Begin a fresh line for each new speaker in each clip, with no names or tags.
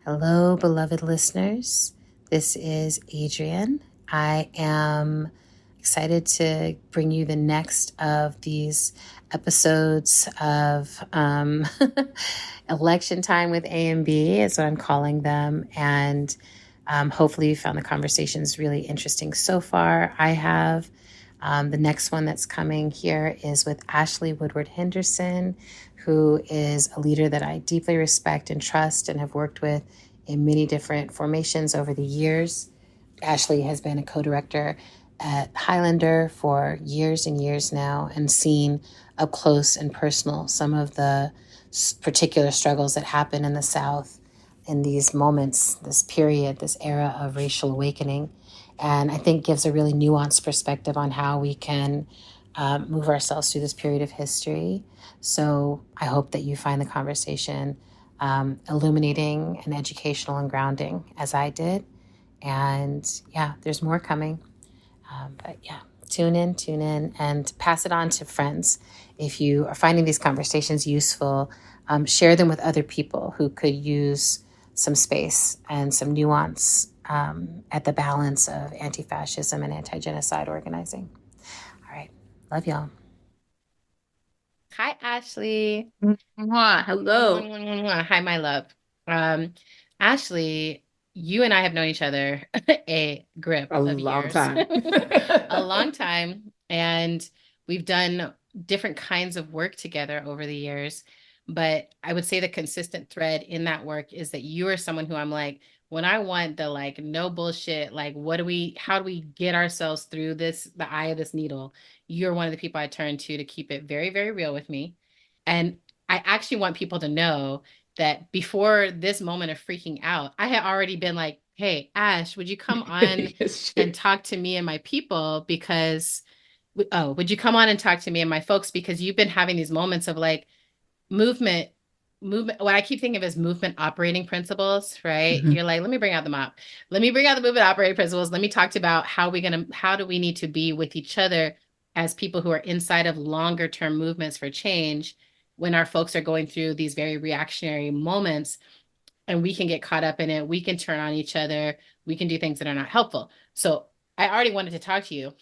Hello, beloved listeners. This is Adrienne. I am excited to bring you the next of these episodes of Election Time with A and B, is what I'm calling them. And hopefully you found the conversations really interesting so far. I have. The next one that's coming here is with Ash-Lee Woodward Henderson, who is a leader that I deeply respect and trust and have worked with in many different formations over the years. Ash-Lee has been a co-director at Highlander for years and years now, and seen up close and personal some of the particular struggles that happen in the South in these moments, this period, this era of racial awakening. And I think gives a really nuanced perspective on how we can move ourselves through this period of history. So I hope that you find the conversation illuminating and educational and grounding as I did. And yeah, there's more coming. But yeah, tune in, and pass it on to friends. If you are finding these conversations useful, share them with other people who could use some space and some nuance at the balance of anti-fascism and anti-genocide organizing. All right. Love y'all. Hi, Ash-Lee.
Mwah, hello.
Hi, my love. Ash-Lee, you and I have known each other a grip
A
of
long
years,
time.
a long time, and we've done different kinds of work together over the years. But I would say the consistent thread in that work is that you are someone who I'm like, when I want the like no bullshit, like how do we get ourselves through this, the eye of this needle? You're one of the people I turn to keep it very, very real with me. And I actually want people to know that before this moment of freaking out, I had already been like, hey, Ash, would you come on
Yes,
and
shit.
talk to me and my people? Because, oh, would you come on and talk to me and my folks? Because you've been having these moments of like movement, movement, what I keep thinking of as movement operating principles, right?
Mhm.
You're like, let me bring out the mop. Let me bring out the movement operating principles. Let me talk about how do we need to be with each other as people who are inside of longer term movements for change when our folks are going through these very reactionary moments, and we can get caught up in it. We can turn on each other. We can do things that are not helpful. So I already wanted to talk to you.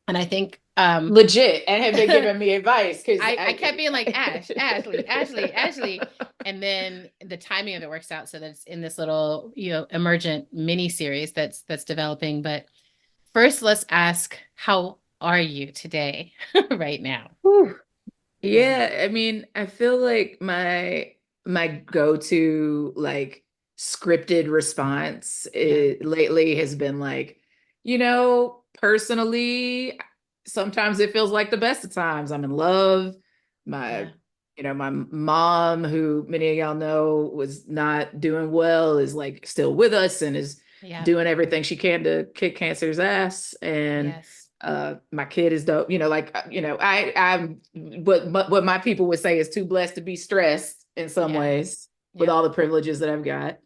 And I think
Legit, and have been giving me advice because
I kept being like Ashley. And then the timing of it works out so that it's in this little, emergent mini series that's developing. But first, let's ask, how are you today, right now?
Whew.
Yeah.
Yeah, I mean, I feel like my go-to like scripted response
Yeah.
lately has been like, personally, sometimes it feels like the best of times. I'm in love. My,
Yeah.
my mom, who many of y'all know was not doing well, is like still with us and is
Yeah.
doing everything she can to kick cancer's ass. And
Yes.
my kid is dope, I'm what my people would say is too blessed to be stressed in some
Yeah.
ways with
Yep.
all the privileges that I've got.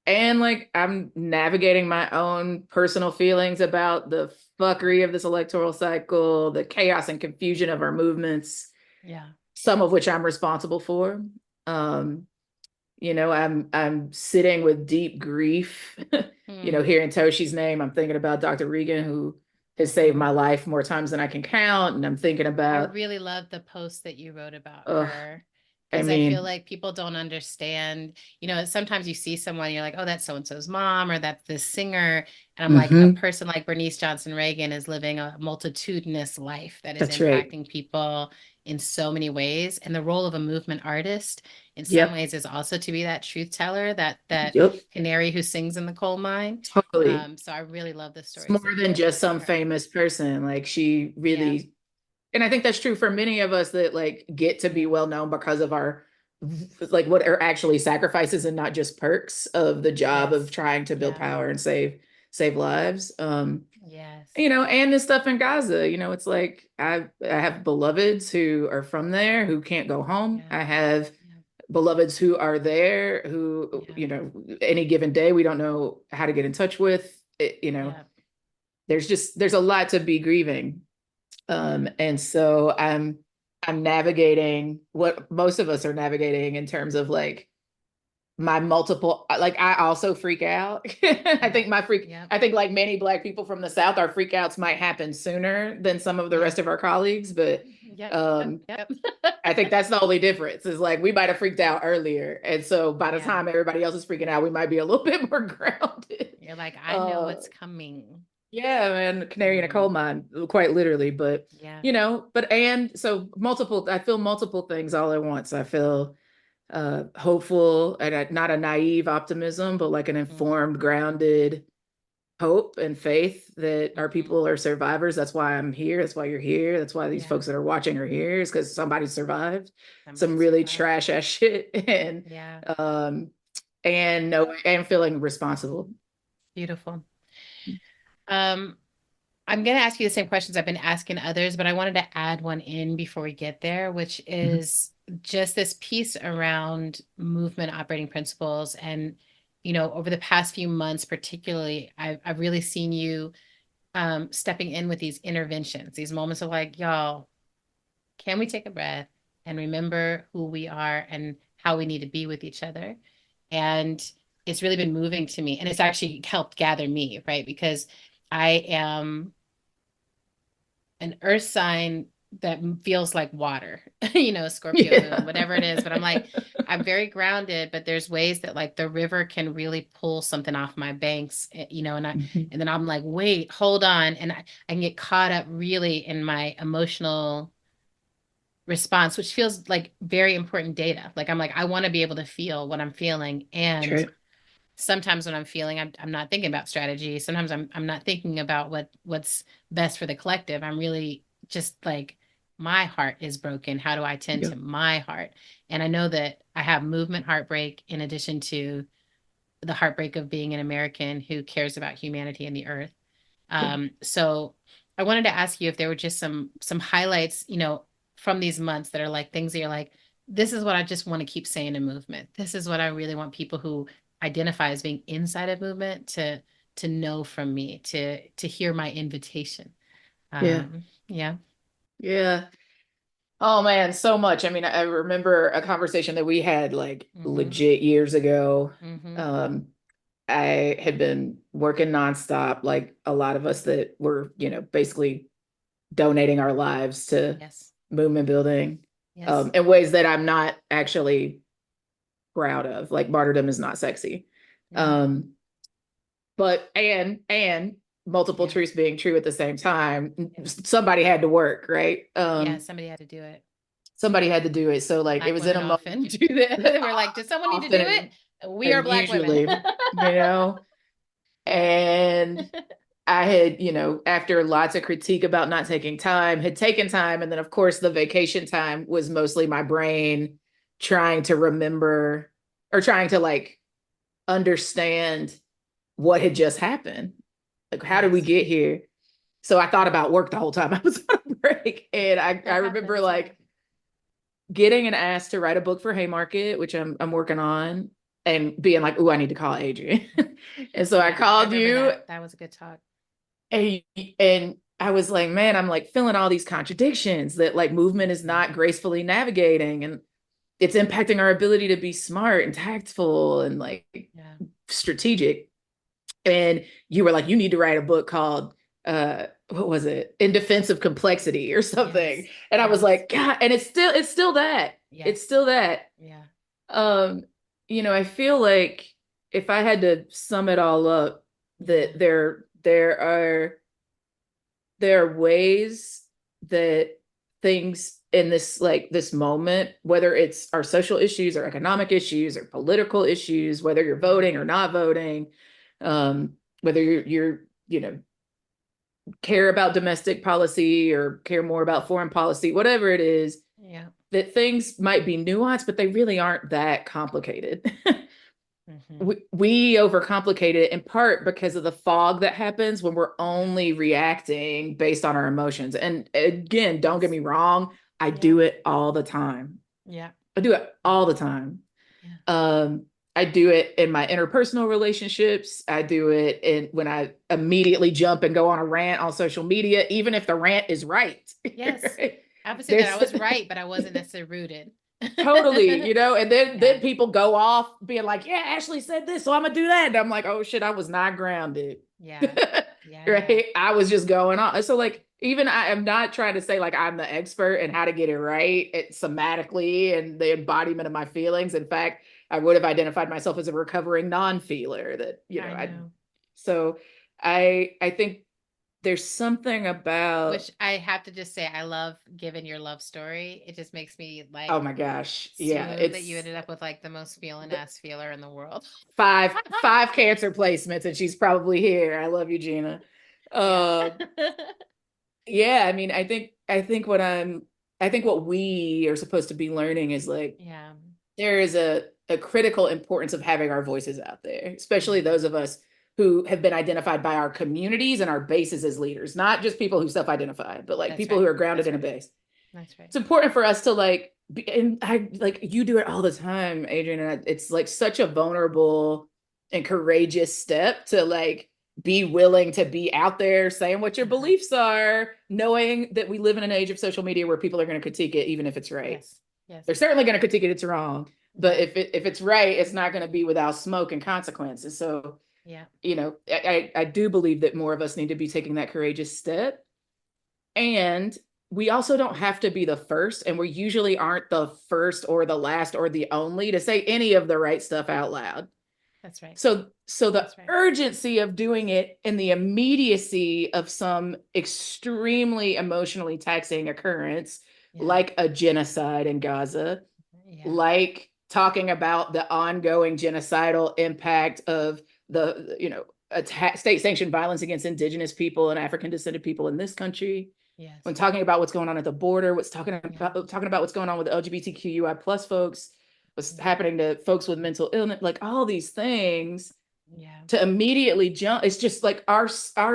And like I'm navigating my own personal feelings about the fuckery of this electoral cycle, the chaos and confusion of our movements,
Yeah.
some of which I'm responsible for. um I'm sitting with deep grief.
Hmm.
Hearing Toshi's name, I'm thinking about Dr. Regan, who has saved my
Hmm.
life more times than I can count. And I'm thinking
I
about,
really love the post that you wrote about
uh,
her,
I
because I feel
mean,
like people don't understand. Sometimes you see someone, you're like, oh, that's so and so's mom, or that's this singer. And I'm like, a
mhm,
person like Bernice Johnson Reagan is living a multitudinous life that is
that's right.
impacting people in so many ways. And the role of a movement artist, in some
Yep.
ways, is also to be that truth teller, that
Yep.
canary who sings in the coal mine.
Totally.
So I really love the
It's
stories
more
that you
than
wrote
just
about
some
her.
famous person. Like she
Yeah,
really, and I think that's true for many of us that like get to be
yeah,
well known because of our like what are actually sacrifices and not just perks of the job of
yes,
trying to build
yeah,
power and save lives.
yes,
And this stuff in Gaza, it's like I have beloveds who are from there who can't go home.
yeah,
I have
yeah,
beloveds who are there who,
yeah,
any given day we don't know how to get in touch with.
yeah,
There's a lot to be grieving.
yeah,
And so I'm navigating what most of us are navigating in terms of like my multiple, like I also freak out. I think
Yep.
I think like many Black people from the South, our freakouts might happen sooner than some of the
Yeah.
rest of our colleagues, but
Yep.
um,
Yep.
I think that's the only difference is like we might have freaked out earlier. And so by the
Yeah.
time everybody else is freaking out, we might be a little bit more grounded.
You're like, I know
Uh,
what's coming.
yeah, man, canary in a coal
Mm,
mine, quite literally. But
yeah.
and so I feel multiple things all at once. I feel hopeful and not a naive optimism, but like an
Mm,
informed, grounded hope and faith that our
hmm.
people are survivors. That's why I'm here. That's why you're here. That's why these
Yeah.
folks that are watching are here is because somebody survived
Somebody
some really
survived.
trash ass shit
Yeah.
um and no and feeling responsible.
Beautiful. Um, I'm going to ask you the same questions I've been asking others, but I wanted to add one in before we get there, which is just this piece around movement operating principles. And, over the past few months, particularly, I've really seen you stepping in with these interventions, these moments of like, y'all, can we take a breath and remember who we are and how we need to be with each other? And it's really been moving to me. And it's actually helped gather me, right? Because I am an earth sign that feels like water, Scorpio moon,
Yeah.
whatever it is. But I'm like, I'm very grounded, but there's ways that like the river can really pull something off my banks,
Mhm.
and then I'm like, wait, hold on. And I can get caught up really in my emotional response, which feels like very important data. Like I'm like, I want to be able to feel what I'm feeling. And
True.
sometimes when I'm feeling, I'm not thinking about strategy. Sometimes I'm not thinking about what's best for the collective. I'm really just like, my heart is broken. How do I tend
Yeah.
to my heart? And I know that I have movement heartbreak in addition to the heartbreak of being an American who cares about humanity and the earth.
Yeah.
So I wanted to ask you if there were just some highlights, from these months that are like things that you're like, this is what I just want to keep saying in movement. This is what I really want people who identify as being inside of movement to know from me, to hear my invitation.
Yeah.
Yeah.
Yeah. Oh man, so much. I mean, I remember a conversation that we had like
Mm-hmm.
legit years ago.
Mm-hmm.
Um, I had been working nonstop, like a lot of us that were, basically donating our lives to
Yes.
movement building,
Yes.
in ways that I'm not actually proud of. Like martyrdom is not sexy.
Yeah.
Um, but and multiple
Yeah.
truths being true at the same time,
Yeah.
somebody had to work, right?
Yeah. Somebody had to do it.
Somebody had to do it. So like it
Black
was in
women
a moment
often do that. We're like, does someone need to do
often
it? We are
and
Black women.
usually, you know,
Yeah.
and I had, after lots of critique about not taking time, had taken time. And then, of course, the vacation time was mostly my brain trying to remember or trying to like understand what had just happened. Like, how did we
Yes.
get here? So I thought about work the whole time I was on break. And I
That
remember
happens. Yeah.
like getting an ask to write a book for Haymarket, which I'm working on, and being like, "Ooh, I need to call Adrian." And so I
Yeah. I
called
remember
you,
that. That was a good talk.
and, and I was like, "Man, I'm like feeling all these contradictions that like movement is
Mhm.
not gracefully navigating, and it's impacting our ability to be smart and tactful and like
Yeah.
strategic." And you were like, "You need to write a book called." What was it, in defense of complexity or something,
Yes.
and I was
Yes.
like, god, and it's still that, it's
Yes.
still that.
Yeah.
um I feel like if I had to sum it all up,
Yeah.
that there are ways that things in this like this moment, whether it's our social issues or economic issues or political issues, whether you're
Yeah.
voting or not voting, whether you're care about domestic policy or care more about foreign policy, whatever it is,
Yeah.
that things might be nuanced, but they really aren't that complicated.
Hmm.
we overcomplicate it in part because of the fog that happens when we're
Yeah.
only reacting based on our emotions. And again, don't get
Yes.
me wrong, I
Yeah.
do it all the time.
Yeah.
I do it all the time.
Yeah.
Um, I do it in my interpersonal relationships. I do it in when I immediately jump and go on a rant on social media, even if the rant is right.
Yes. I would say that I
There's
was right, but I wasn't necessarily rooted.
Totally, and then
Yeah.
people go off being like, yeah, Ashley said this, so I'm gonna do that. And I'm like, oh shit, I was not grounded.
Yeah. Yeah. Yeah.
Right? I was just going on. So like even I am not trying to say like I'm the expert in how to get it right somatically and the embodiment of my feelings. In fact, I would have identified myself as a recovering non-feeler that,
I know.
so I think there's something about,
Which I have to just say, I love given your love story. It just makes me
oh
like
my gosh. Yeah,
swoon that you
it's
ended up with like the most feeling ass feeler in the world.
five cancer placements and she's probably here. I love you, Gina.
Yeah.
Uh yeah, I mean, I think what we are supposed to be learning is like
Yeah.
there is a critical importance of having our voices out there, especially
Mhm.
those of us who have been identified by our communities and our bases as leaders, not just people who self-identify, but like
That's
people
right.
who are grounded
That's
in a
right.
base.
That's right.
It's important for us to like be, and I like you do it all the time, Adrian, and it's like such a vulnerable and courageous step to like be willing to be out there saying what your
Uh-huh.
beliefs are, knowing that we live in an age of social media where people are going to critique it even if it's right.
Yes. Yes.
They're certainly going to critique it, it's wrong, but
Yeah.
if it's right, it's not going to be without smoke and consequences. So
Yeah.
I do believe that more of us need to be taking that courageous step. And we also don't have to be the first, and we usually aren't the first or the last or the only to say any of the right stuff out loud.
That's right.
So the
That's right.
urgency of doing it and the immediacy of some extremely emotionally taxing occurrence,
Yeah.
like a genocide in Gaza,
Yeah.
like talking about the ongoing genocidal impact of state sanctioned violence against indigenous people and African descended people in this country, when
Yes.
talking about what's going on at the border,
Yeah.
talking about what's going on with the LGBTQI plus folks, what's
Yeah.
happening to folks with mental illness, like all these things
Yeah.
to immediately jump. It's just like our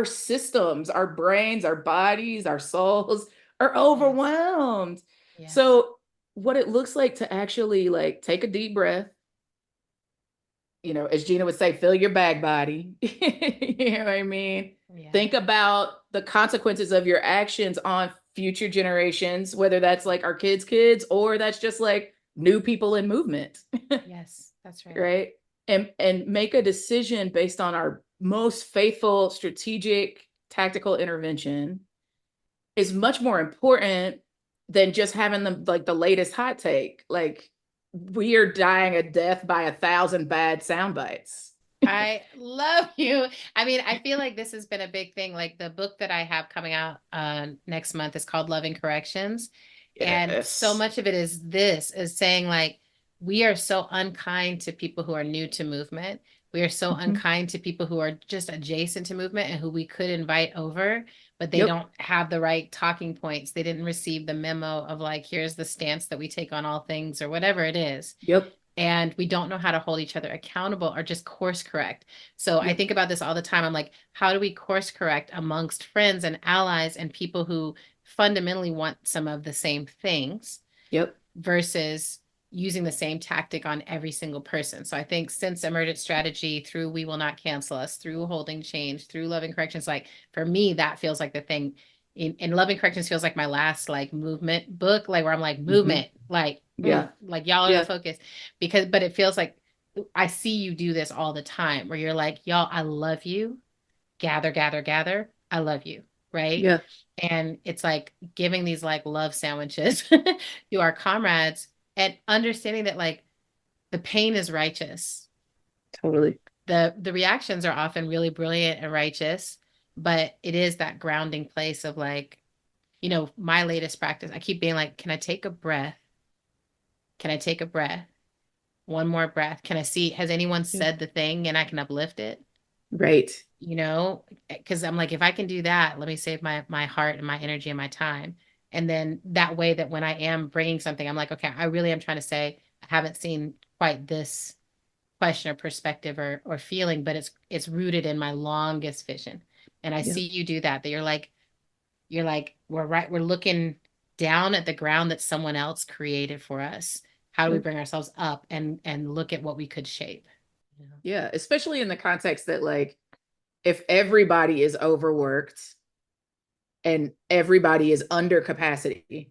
systems, our brains, our bodies, our souls are
Yes.
overwhelmed.
Yes.
So what it looks like to actually like take a deep breath, as Gina would say, fill your bag body. You know what I mean?
Yeah.
Think about the consequences of your actions on future generations, whether that's like our kids or that's just like new people in movement.
Yes. That's right.
Right? And make a decision based on our most faithful strategic tactical intervention is much more important than just having the latest hot take. Like we are dying a death by 1,000 bad sound bites.
I love you. I mean, I feel like this has been a big thing. Like the book that I have coming out next month is called Loving Corrections. And so
Yes.
much of it is saying like we are so unkind to people who are new to movement. We are so
Mhm.
unkind to people who are just adjacent to movement and who we could invite over, but they
Yep.
don't have the right talking points. They didn't receive the memo of like, here's the stance that we take on all things or whatever it is,
Yep.
and we don't know how to hold each other accountable or just course correct. So I
Yep.
think about this all the time. I'm like, how do we course correct amongst friends and allies and people who fundamentally want some of the same things
Yep.
versus using the same tactic on every single person? So I think since emergent strategy, through We Will Not Cancel Us, through Holding Change, through Loving Corrections, like for me, that feels like the thing. In Loving Corrections feels like my last like movement book, like where I'm like
Mhm.
movement, like
Yeah.
like y'all are the
Yeah.
focus, because but it feels like I see you do this all the time where you're like, y'all, I love you, gather, gather, gather, I love you, right?
Yeah.
And it's like giving these like love sandwiches to our comrades and understanding that like the pain is righteous.
Totally.
The reactions are often really brilliant and righteous, but it is that grounding place of like, my latest practice, I keep being like, can I take a breath? Can I take a breath? One more breath. Can I see, has anyone
Yeah.
said the thing and I can uplift it?
Right.
Because I'm like, if I can do that, let me save my heart and my energy and my time. And then that way that when I am bringing something, I'm like, okay, I really am trying to say, I haven't seen quite this question or perspective or feeling, but it's rooted in my longest vision. And I
Yeah.
see you do that, that you're like, we're looking down at the ground that someone else created for us. How do we
Yep.
bring ourselves up and look at what we could shape? Yeah.
Yeah. Especially in the context that like if everybody is overworked and everybody is under capacity,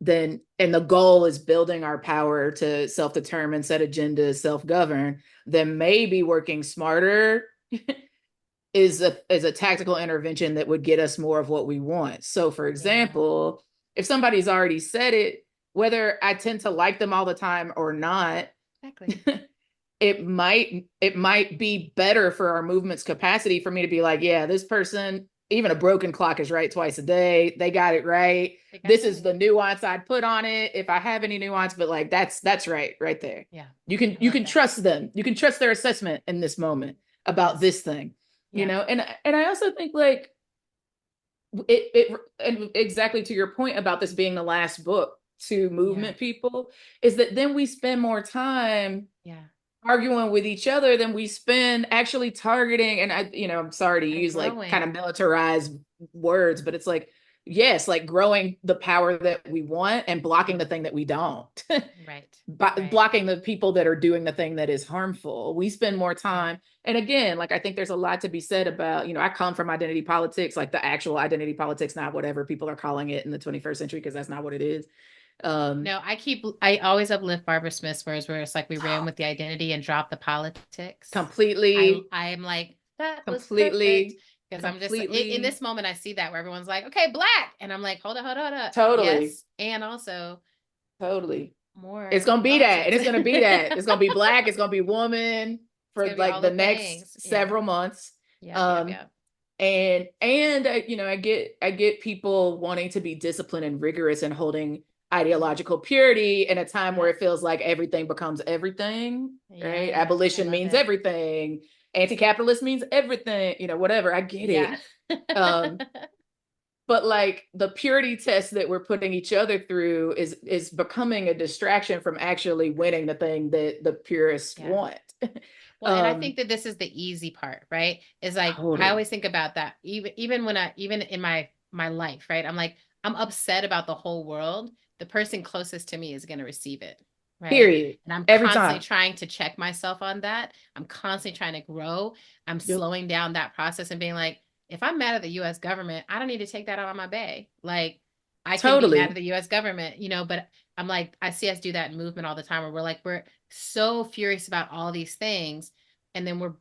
then, and the goal is building our power to self-determine, set agendas, self-govern, then maybe working smarter is a tactical intervention that would get us more of what we want. So for example, if somebody's already said it, whether I tend to like them all the time or not,
Exactly.
it might be better for our movement's capacity for me to be like, yeah, this person, even a broken clock is right twice a day. They got it right. This is the nuance I'd put on it if I have any nuance, but like that's right there.
Yeah.
You can trust them. You can trust their assessment in this moment about this thing. And I also think like and exactly to your point about this being the last book to movement people, is that then we spend more time arguing with each other than we spend actually targeting. And I'm sorry to use like kind of militarized words, but it's like, yes, like growing the power that we want and blocking the thing that we don't. Blocking the people that are doing the thing that is harmful. We spend more time. And again, like I think there's a lot to be said about, I come from identity politics, like the actual identity politics, not whatever people are calling it in the 21st century, because that's not what it is.
No, I always uplift Barbara Smith's words where it's like we ran with the identity and dropped the politics.
Completely.
I'm like, that was perfect. Because I'm just in this moment, I see that where everyone's like, okay, Black. And I'm like, hold on.
Totally.
Yes. And also
totally
more.
It's gonna be that. And it's gonna be that. It's gonna be Black, it's gonna be woman for like the next several months. And I get people wanting to be disciplined and rigorous and holding ideological purity in a time where it feels like everything becomes everything, right? Abolition means everything. Anti-capitalist means everything, whatever. I get it. But like the purity test that we're putting each other through is becoming a distraction from actually winning the thing that the purists want.
Well, and I think that this is the easy part, right? Is like, I always think about that. Even in my life, right? I'm like, I'm upset about the whole world. The person closest to me is going to receive it. Right?
Period.
And I'm constantly trying to check myself on that. I'm constantly trying to grow. I'm slowing down that process and being like, if I'm mad at the US government, I don't need to take that out on my bae. Like I can be mad at the US government, but I'm like, I see us do that in movement all the time where we're so furious about all these things. And then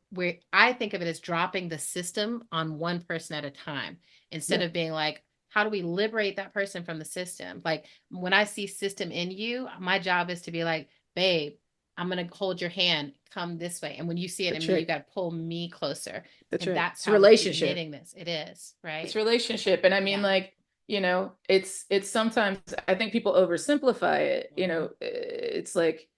I think of it as dropping the system on one person at a time instead of being like, how do we liberate that person from the system? Like when I see system in you, my job is to be like, babe, I'm going to hold your hand, come this way. And when you see it in me, you got to pull me closer. That's how relationship. Knitting this. It is, right?
It's relationship. And I mean, like, it's sometimes I think people oversimplify it. It's like,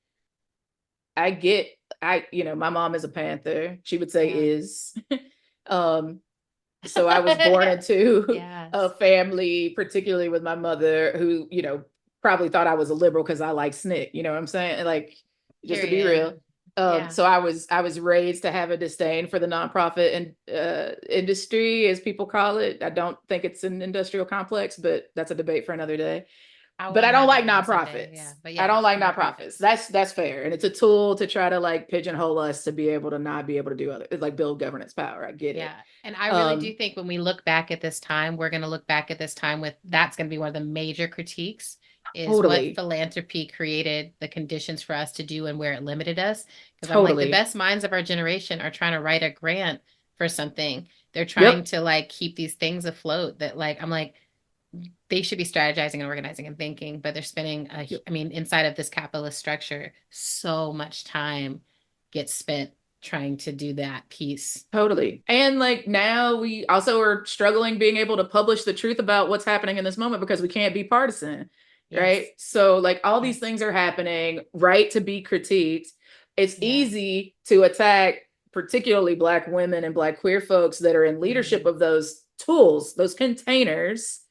my mom is a Panther. She would say is. So I was born into a family, particularly with my mother, who, probably thought I was a liberal because I like SNCC. You know what I'm saying? Like, just to be real. So I was raised to have a disdain for the nonprofit industry, as people call it. I don't think it's an industrial complex, but that's a debate for another day. But I don't like nonprofits. I don't like nonprofits. That's fair. And it's a tool to try to like pigeonhole us to be able to not be able to do other, like build governance power. I get it.
Yeah. And I really do think when we look back at this time, we're going to look back at this time with, that's going to be one of the major critiques is what philanthropy created the conditions for us to do and where it limited us. Because I'm like, the best minds of our generation are trying to write a grant for something. They're trying to like keep these things afloat that like, I'm like, they should be strategizing and organizing and thinking, but they're spending, inside of this capitalist structure, so much time gets spent trying to do that piece.
Totally. And like now we also are struggling being able to publish the truth about what's happening in this moment because we can't be partisan, right? So like all these things are happening, right, to be critiqued. It's easy to attack particularly Black women and Black queer folks that are in leadership of those tools, those containers.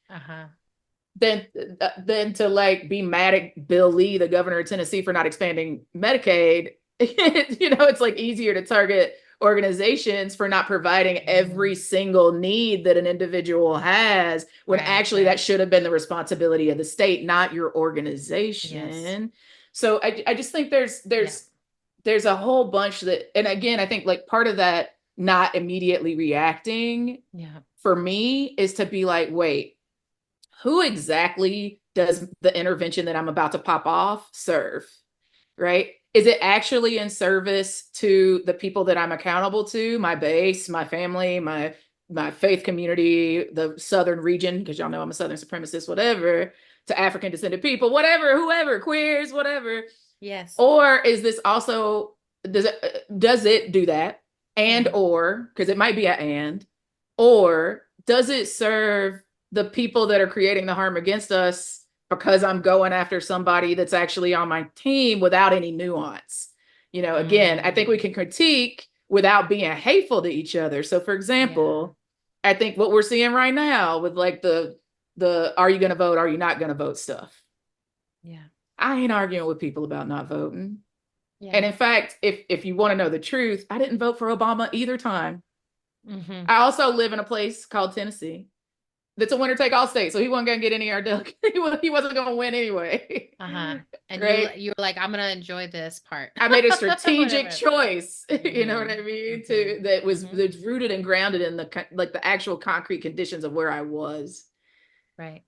Than to like be mad at Bill Lee, the governor of Tennessee, for not expanding Medicaid. It's like easier to target organizations for not providing every single need that an individual has when actually that should have been the responsibility of the state, not your organization. So I just think there's a whole bunch that, and again, I think like part of that not immediately reacting for me is to be like, wait, who exactly does the intervention that I'm about to pop off serve? Right? Is it actually in service to the people that I'm accountable to, my base, my family, my faith community, the Southern region, because y'all know I'm a Southern supremacist, whatever, to African descended people, whatever, whoever, queers, whatever.
Yes.
Or is this also, does it do that? And or, because it might be an and, or does it serve the people that are creating the harm against us because I'm going after somebody that's actually on my team without any nuance? Again, I think we can critique without being hateful to each other. So for example, I think what we're seeing right now with like the are you going to vote, are you not going to vote stuff.
Yeah.
I ain't arguing with people about not voting.
Yeah.
And in fact, if you want to know the truth, I didn't vote for Obama either time. I also live in a place called Tennessee that's a winner take all state, so he wasn't gonna get any of our delegates. He wasn't gonna win anyway.
And
right?
you were like, I'm gonna enjoy this part.
I made a strategic choice. You know what I mean? That's rooted and grounded in the actual concrete conditions of where I was.
Right.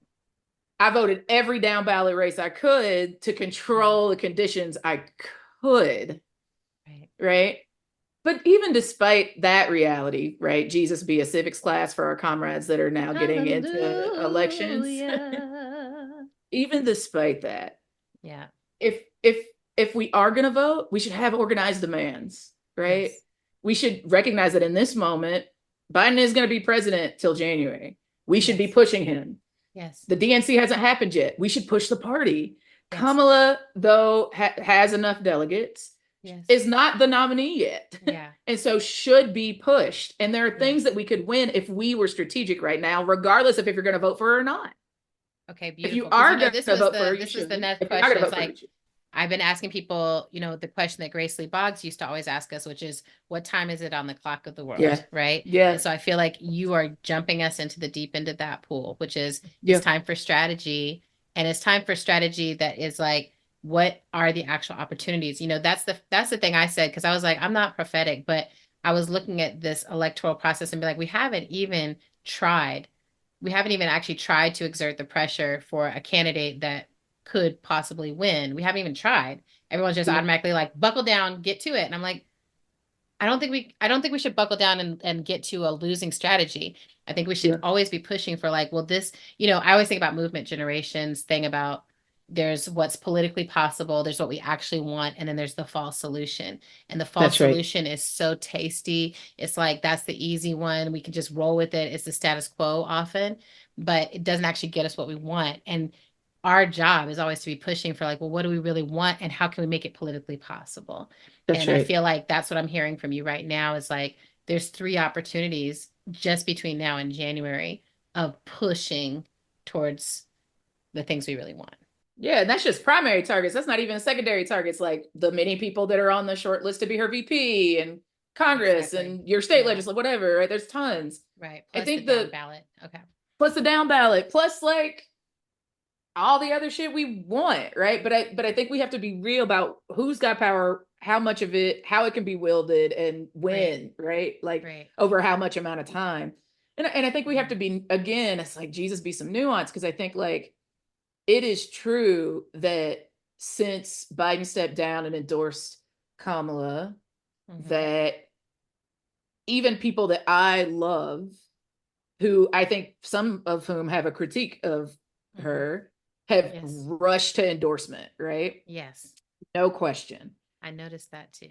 I voted every down ballot race I could to control the conditions I could. Right. But even despite that reality, right? Jesus be a civics class for our comrades that are now getting into elections. Even despite that.
Yeah.
If we are going to vote, we should have organized demands, right? Yes. We should recognize that in this moment, Biden is going to be president till January. We should be pushing him.
Yes.
The DNC hasn't happened yet. We should push the party. Yes. Kamala, though, has enough delegates. Yes. Is not the nominee yet.
Yeah.
And so should be pushed. And there are things that we could win if we were strategic right now, regardless of if you're going to vote for her or not.
Okay, beautiful.
If you are going to vote for her,
this was the next question. It's like, I've been asking people, the question that Grace Lee Boggs used to always ask us, which is, what time is it on the clock of the world?
Yeah.
Right?
Yeah.
And so I feel like you are jumping us into the deep end of that pool, which is it's time for strategy. And it's time for strategy that is like, what are the actual opportunities? That's the thing I said, because I was like, I'm not prophetic, but I was looking at this electoral process and be like, we haven't even actually tried to exert the pressure for a candidate that could possibly win. We haven't even tried. Everyone's just automatically like, buckle down, get to it. And I'm like, I don't think we should buckle down and get to a losing strategy. I think we should always be pushing for like, well, this, I always think about movement generations thing about, there's what's politically possible, there's what we actually want, and then there's the false solution. And the false solution is so tasty. It's like, that's the easy one. We can just roll with it. It's the status quo often, but it doesn't actually get us what we want. And our job is always to be pushing for like, well, what do we really want? And how can we make it politically possible? I feel like that's what I'm hearing from you right now is like, there's 3 opportunities just between now and January of pushing towards the things we really want.
Yeah, and that's just primary targets. That's not even secondary targets, like the many people that are on the short list to be her VP and Congress and your state legislature, whatever, right? There's tons.
Right. Plus I think the down ballot. Okay.
Plus the down ballot, plus like all the other shit we want, right? But I think we have to be real about who's got power, how much of it, how it can be wielded, and when, right? Like over how much amount of time. And I think we have to be, again, it's like Jesus be some nuance, because I think like it is true that since Biden stepped down and endorsed Kamala, that even people that I love, who I think some of whom have a critique of her, have rushed to endorsement, right?
Yes.
No question.
I noticed that too.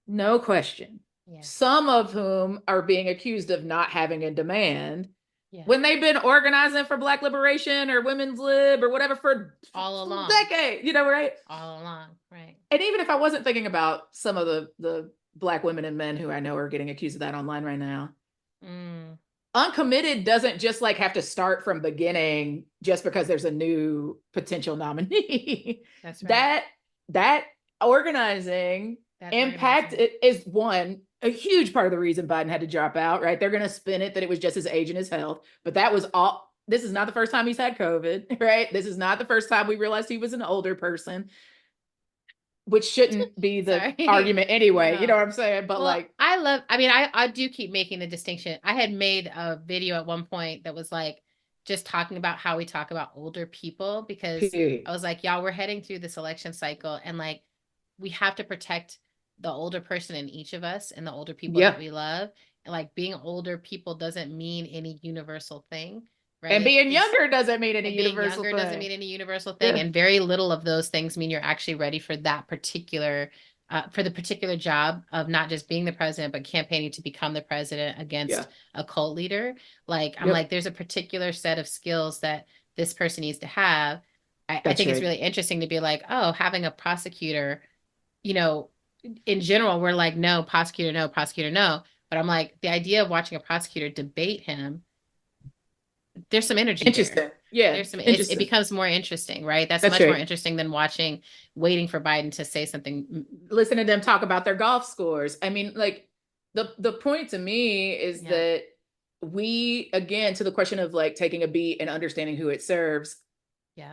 No question. Yes. Some of whom are being accused of not having a demand when they've been organizing for Black liberation or women's lib or whatever for
all along,
decade, right?
All along, right.
And even if I wasn't thinking about some of the Black women and men who I know are getting accused of that online right now, uncommitted doesn't just like have to start from beginning just because there's a new potential nominee. That's right. That organizing impact is one. A huge part of the reason Biden had to drop out, right? They're going to spin it that it was just his age and his health, but that was all. This is not the first time he's had COVID, right? This is not the first time we realized he was an older person, which shouldn't be the argument anyway. No. You know what I'm saying? But
I do keep making the distinction. I had made a video at one point that was like, just talking about how we talk about older people, because
Period.
I was like, y'all, we're heading through this election cycle, and like we have to protect the older person in each of us and the older people that
Yep.
we love. And like being older people doesn't mean any universal thing,
And
right?
being younger doesn't mean any
And being
universal
younger doesn't
thing.
mean any universal thing.
Yeah.
And very little of those things mean you're actually ready for that particular, for the particular job of not just being the president, but campaigning to become the president
Yeah.
against a cult leader. Like, I'm like,
Yep.
there's a particular set of skills that this person needs to have. I
That's
think it's
right.
really interesting to be like, oh, having a prosecutor, you know, in general, we're like, no, prosecutor, no, prosecutor, no. But I'm like, the idea of watching a prosecutor debate him, there's some energy there.
Interesting. Yeah.
There's some, it
Interesting.
becomes more interesting, right? That's
That's
much more
right.
interesting than waiting for Biden to say something.
Listen to them talk about their golf scores. I mean, like the point to me is
Yeah.
that we, again, to the question of like taking a beat and understanding who it serves,
Yeah.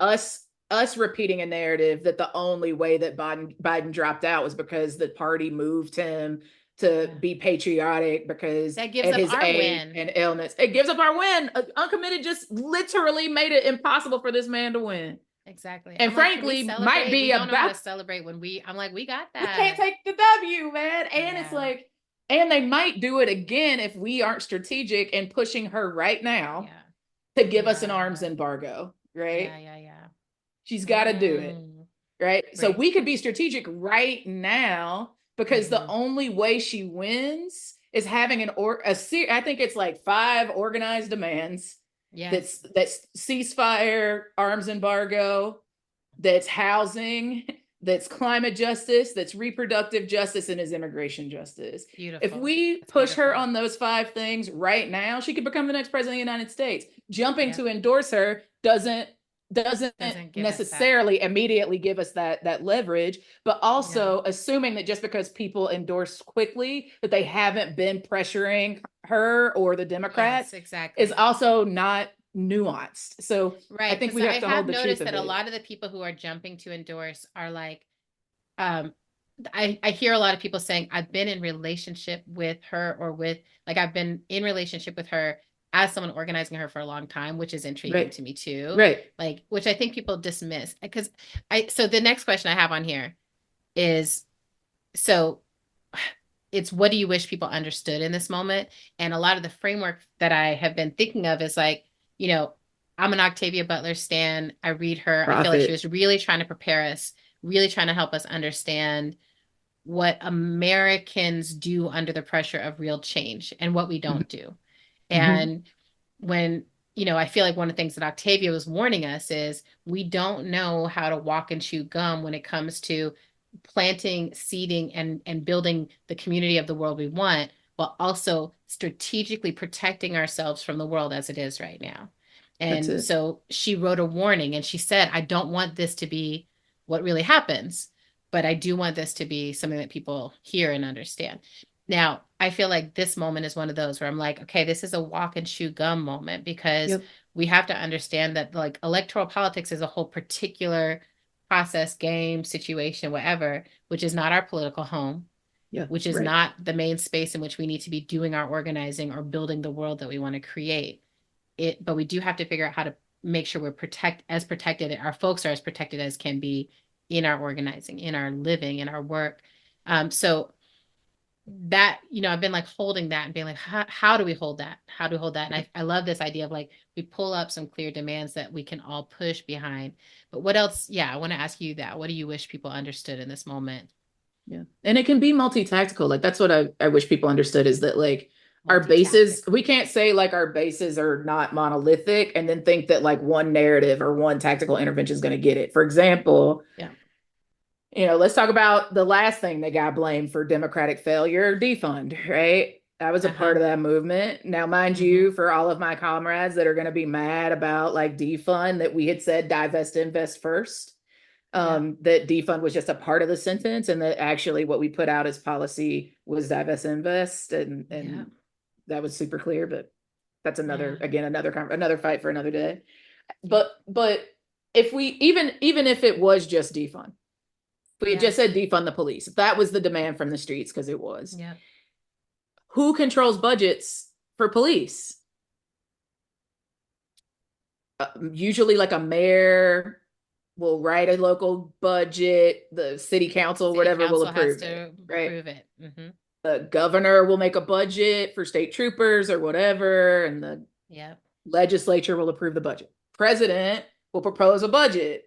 us repeating a narrative that the only way that Biden dropped out was because the party moved him to
Yeah.
be patriotic because
That gives
at
up
his
our
age
win.
and illness. It gives up our win. Uncommitted just literally made it impossible for this man to win.
Exactly.
And
I'm like, can we
frankly, might
celebrate? We
be
don't know how
about,
to celebrate when I'm like, we got
we can't
that.
take the W, man. And it's
Yeah.
like, and they might do it again if we aren't strategic and pushing her right now
Yeah.
to give us an arms
Yeah.
embargo,
Yeah.
right?
Yeah. Yeah.
She's got to do it,
Mm.
right? So
Right.
we could be strategic right now because the
Mm-hmm.
only way she wins is having I think it's like 5 organized demands.
Yes.
That's ceasefire, arms embargo, that's housing, that's climate justice, that's reproductive justice, and is immigration justice. If
Beautiful.
we
That's
push her
beautiful.
on those 5 things right now, she could become the next president of the United States. Jumping
Yep.
to endorse her doesn't
Doesn't give us that.
necessarily immediately give us that leverage, but
Yeah.
also assuming that just because people endorse quickly that they haven't been pressuring her or the Democrats
Yes,
is
exactly.
also not nuanced. So I
Right.
think
Because
we
I
have to
have
hold the truth
noticed
of
that a
it.
lot of the people who are jumping to endorse are like, um, I hear a lot of people saying, I've been in relationship with her, or with, like, I've been in relationship with her as someone organizing her for a long time, which is intriguing
Right.
to me too.
Right.
Like, which I think people dismiss. Because so the next question I have on here is, so it's, what do you wish people understood in this moment? And a lot of the framework that I have been thinking of is like, you know, I'm an Octavia Butler stan. I read her. I feel like she
Profit.
was really trying to prepare us, really trying to help us understand what Americans do under the pressure of real change and what we don't do.
Mm-hmm.
And when, I feel like one of the things that Octavia was warning us is we don't know how to walk and chew gum when it comes to planting, seeding, and building the community of the world we want, while also strategically protecting ourselves from the world as it is right now.
That's
And
it.
so she wrote a warning, and she said, I don't want this to be what really happens, but I do want this to be something that people hear and understand. Now, I feel like this moment is one of those where I'm like, okay, this is a walk and chew gum moment, because
Yep.
we have to understand that like electoral politics is a whole particular process, game, situation, whatever, which is not our political home,
Yeah.
which is
Right.
not the main space in which we need to be doing our organizing or building the world that we want to create. But we do have to figure out how to make sure we're protected, our folks are as protected as can be in our organizing, in our living, in our work. So that, I've been like holding that and being like, how do we hold that? How do we hold that? And I love this idea of like, we pull up some clear demands that we can all push behind. But what else? Yeah, I want to ask you that. What do you wish people understood in this moment?
Yeah. And it can be multi-tactical. Like that's what I wish people understood is that like our bases,
Multi-tactic.
we can't say like our bases are not monolithic and then think that like one narrative or one tactical intervention is going to get it. For example,
Yeah.
let's talk about the last thing that got blamed for Democratic failure, defund, right? I was a part
Uh-huh.
of that movement. Now, mind
Mm-hmm.
you, for all of my comrades that are going to be mad about like defund, that we had said divest, invest first,
Yeah.
that defund was just a part of the sentence, and that actually what we put out as policy was divest, invest, and
Yeah.
that was super clear. But that's
Yeah.
another fight for another day.
Yeah.
But if we even if it was just defund, we had
Yeah.
just said defund the police. That was the demand from the streets because it was.
Yeah.
Who controls budgets for police? Usually like a mayor will write a local budget, the city council,
City
whatever, will
council has
approve it,
to
right?
approve it. Hmm.
The governor will make a budget for state troopers or whatever, and the
Yep.
legislature will approve the budget. President will propose a budget.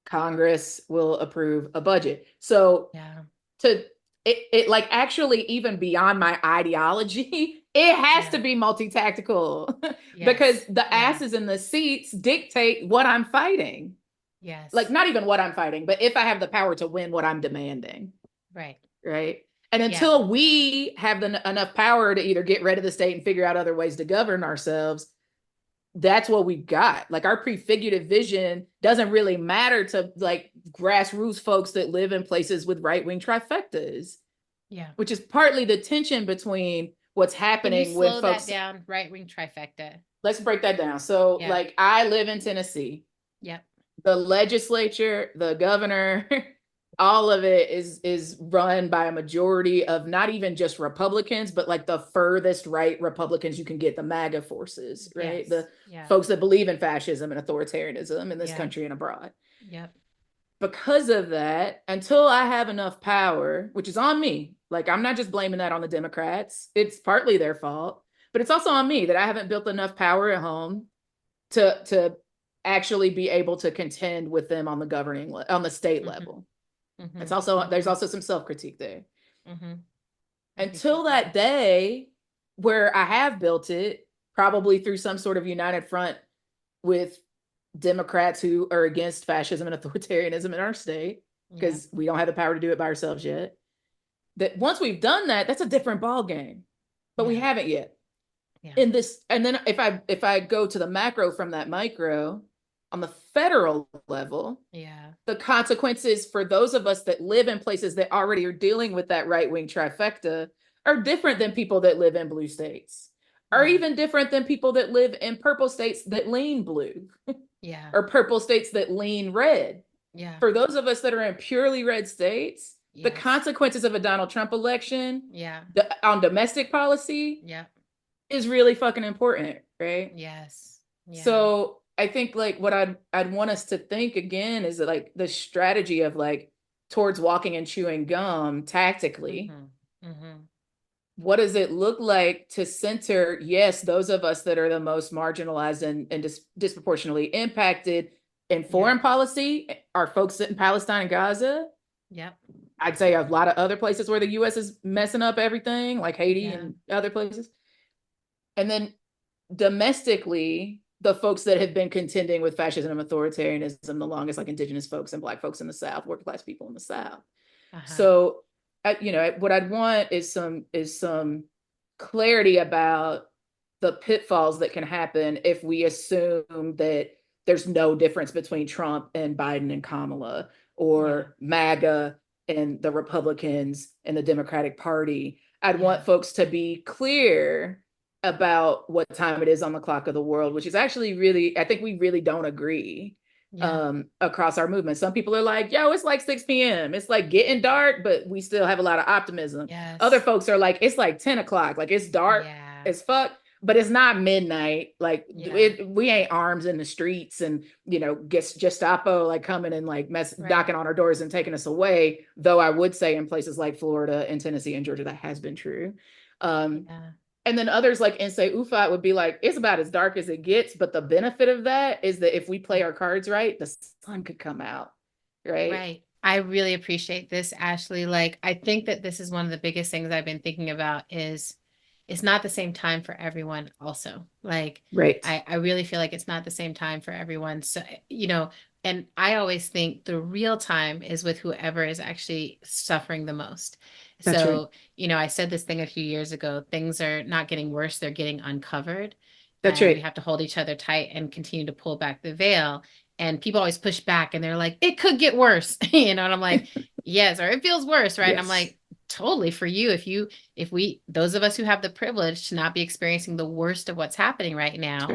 Congress will approve a budget. So
Yeah.
to it like actually even beyond my ideology, it has to
Yeah.
be multi-tactical because
Yes.
the
Yeah.
asses in the seats dictate what I'm fighting. Like
Yes.
not even what I'm fighting, but if I have the power to win what I'm demanding,
Right.
right? And
Yeah.
until we have enough power to either get rid of the state and figure out other ways to govern ourselves, that's what we've got. Like our prefigurative vision doesn't really matter to like grassroots folks that live in places with right-wing trifectas,
Yeah.
which is partly the tension between what's
Can you
happening with
slow that
folks.
down? Right wing trifecta.
Let's break that down. So
Yeah.
like I live in Tennessee.
Yep.
The legislature, the governor, all of it is run by a majority of not even just Republicans, but like the furthest right Republicans you can get, the MAGA forces, right?
Yes.
The
Yeah.
folks that believe in fascism and authoritarianism in this
Yeah.
country and abroad.
Yep.
Because of that, until I have enough power, which is on me, like I'm not just blaming that on the Democrats, it's partly their fault, but it's also on me that I haven't built enough power at home to actually be able to contend with them on the on the state
Mm-hmm.
level. It's
Mm-hmm.
also there's
Mm-hmm.
also some self-critique there.
Mm-hmm. I
Until
appreciate that.
that day where I have built it, probably through some sort of united front with Democrats who are against fascism and authoritarianism in our state,
Yeah.
because we don't have the power to do it by ourselves yet. That once we've done that, that's a different ball game. But we
Yeah.
haven't yet.
Yeah.
In this, and then if I go to the macro from that micro, on the federal level,
Yeah.
the consequences for those of us that live in places that already are dealing with that right-wing trifecta are different than people that live in blue states, are
Yeah.
even different than people that live in purple states that lean blue
Yeah.
or purple states that lean red.
Yeah.
For those of us that are in purely red states, the
Yes.
consequences of a Donald Trump election
Yeah.
on domestic policy
Yeah.
is really fucking important, right?
Yes. Yeah.
So I think like what I'd want us to think again is that like the strategy of like towards walking and chewing gum tactically.
Mm-hmm. Mm-hmm.
What does it look like to center, yes, those of us that are the most marginalized and disproportionately impacted in foreign policy are folks in Palestine and Gaza.
Yep.
I'd say a lot of other places where the US is messing up everything, like Haiti and other places. And then domestically, the folks that have been contending with fascism and authoritarianism the longest, like indigenous folks and black folks in the South, working class people in the South. So, what I'd want is some clarity about the pitfalls that can happen if we assume that there's no difference between Trump and Biden and Kamala, or MAGA and the Republicans and the Democratic Party. I'd want folks to be clear about what time it is on the clock of the world, which is actually really, I think we really don't agree across our movement. Some people are like, yo, it's like 6 p.m. It's like getting dark, but we still have a lot of optimism.
Yes.
Other folks are like, it's like 10 o'clock. Like it's dark as fuck, but it's not midnight. Like we ain't arms in the streets and, Gestapo like coming and like knocking on our doors and taking us away. Though I would say in places like Florida and Tennessee and Georgia, that has been true. And then others like Nsé Ufot would be like, it's about as dark as it gets. But the benefit of that is that if we play our cards right, the sun could come out. Right.
Right. I really appreciate this, Ash-Lee. Like, I think that this is one of the biggest things I've been thinking about is it's not the same time for everyone also. Like,
right.
I really feel like it's not the same time for everyone. So, and I always think the real time is with whoever is actually suffering the most.
That's
so, I said this thing a few years ago, things are not getting worse, they're getting uncovered.
That's
and
right.
We have to hold each other tight and continue to pull back the veil. And people always push back and they're like, it could get worse, and I'm like, yes, or it feels worse, right? Yes. And I'm like, totally for you. If we, those of us who have the privilege to not be experiencing the worst of what's happening right now,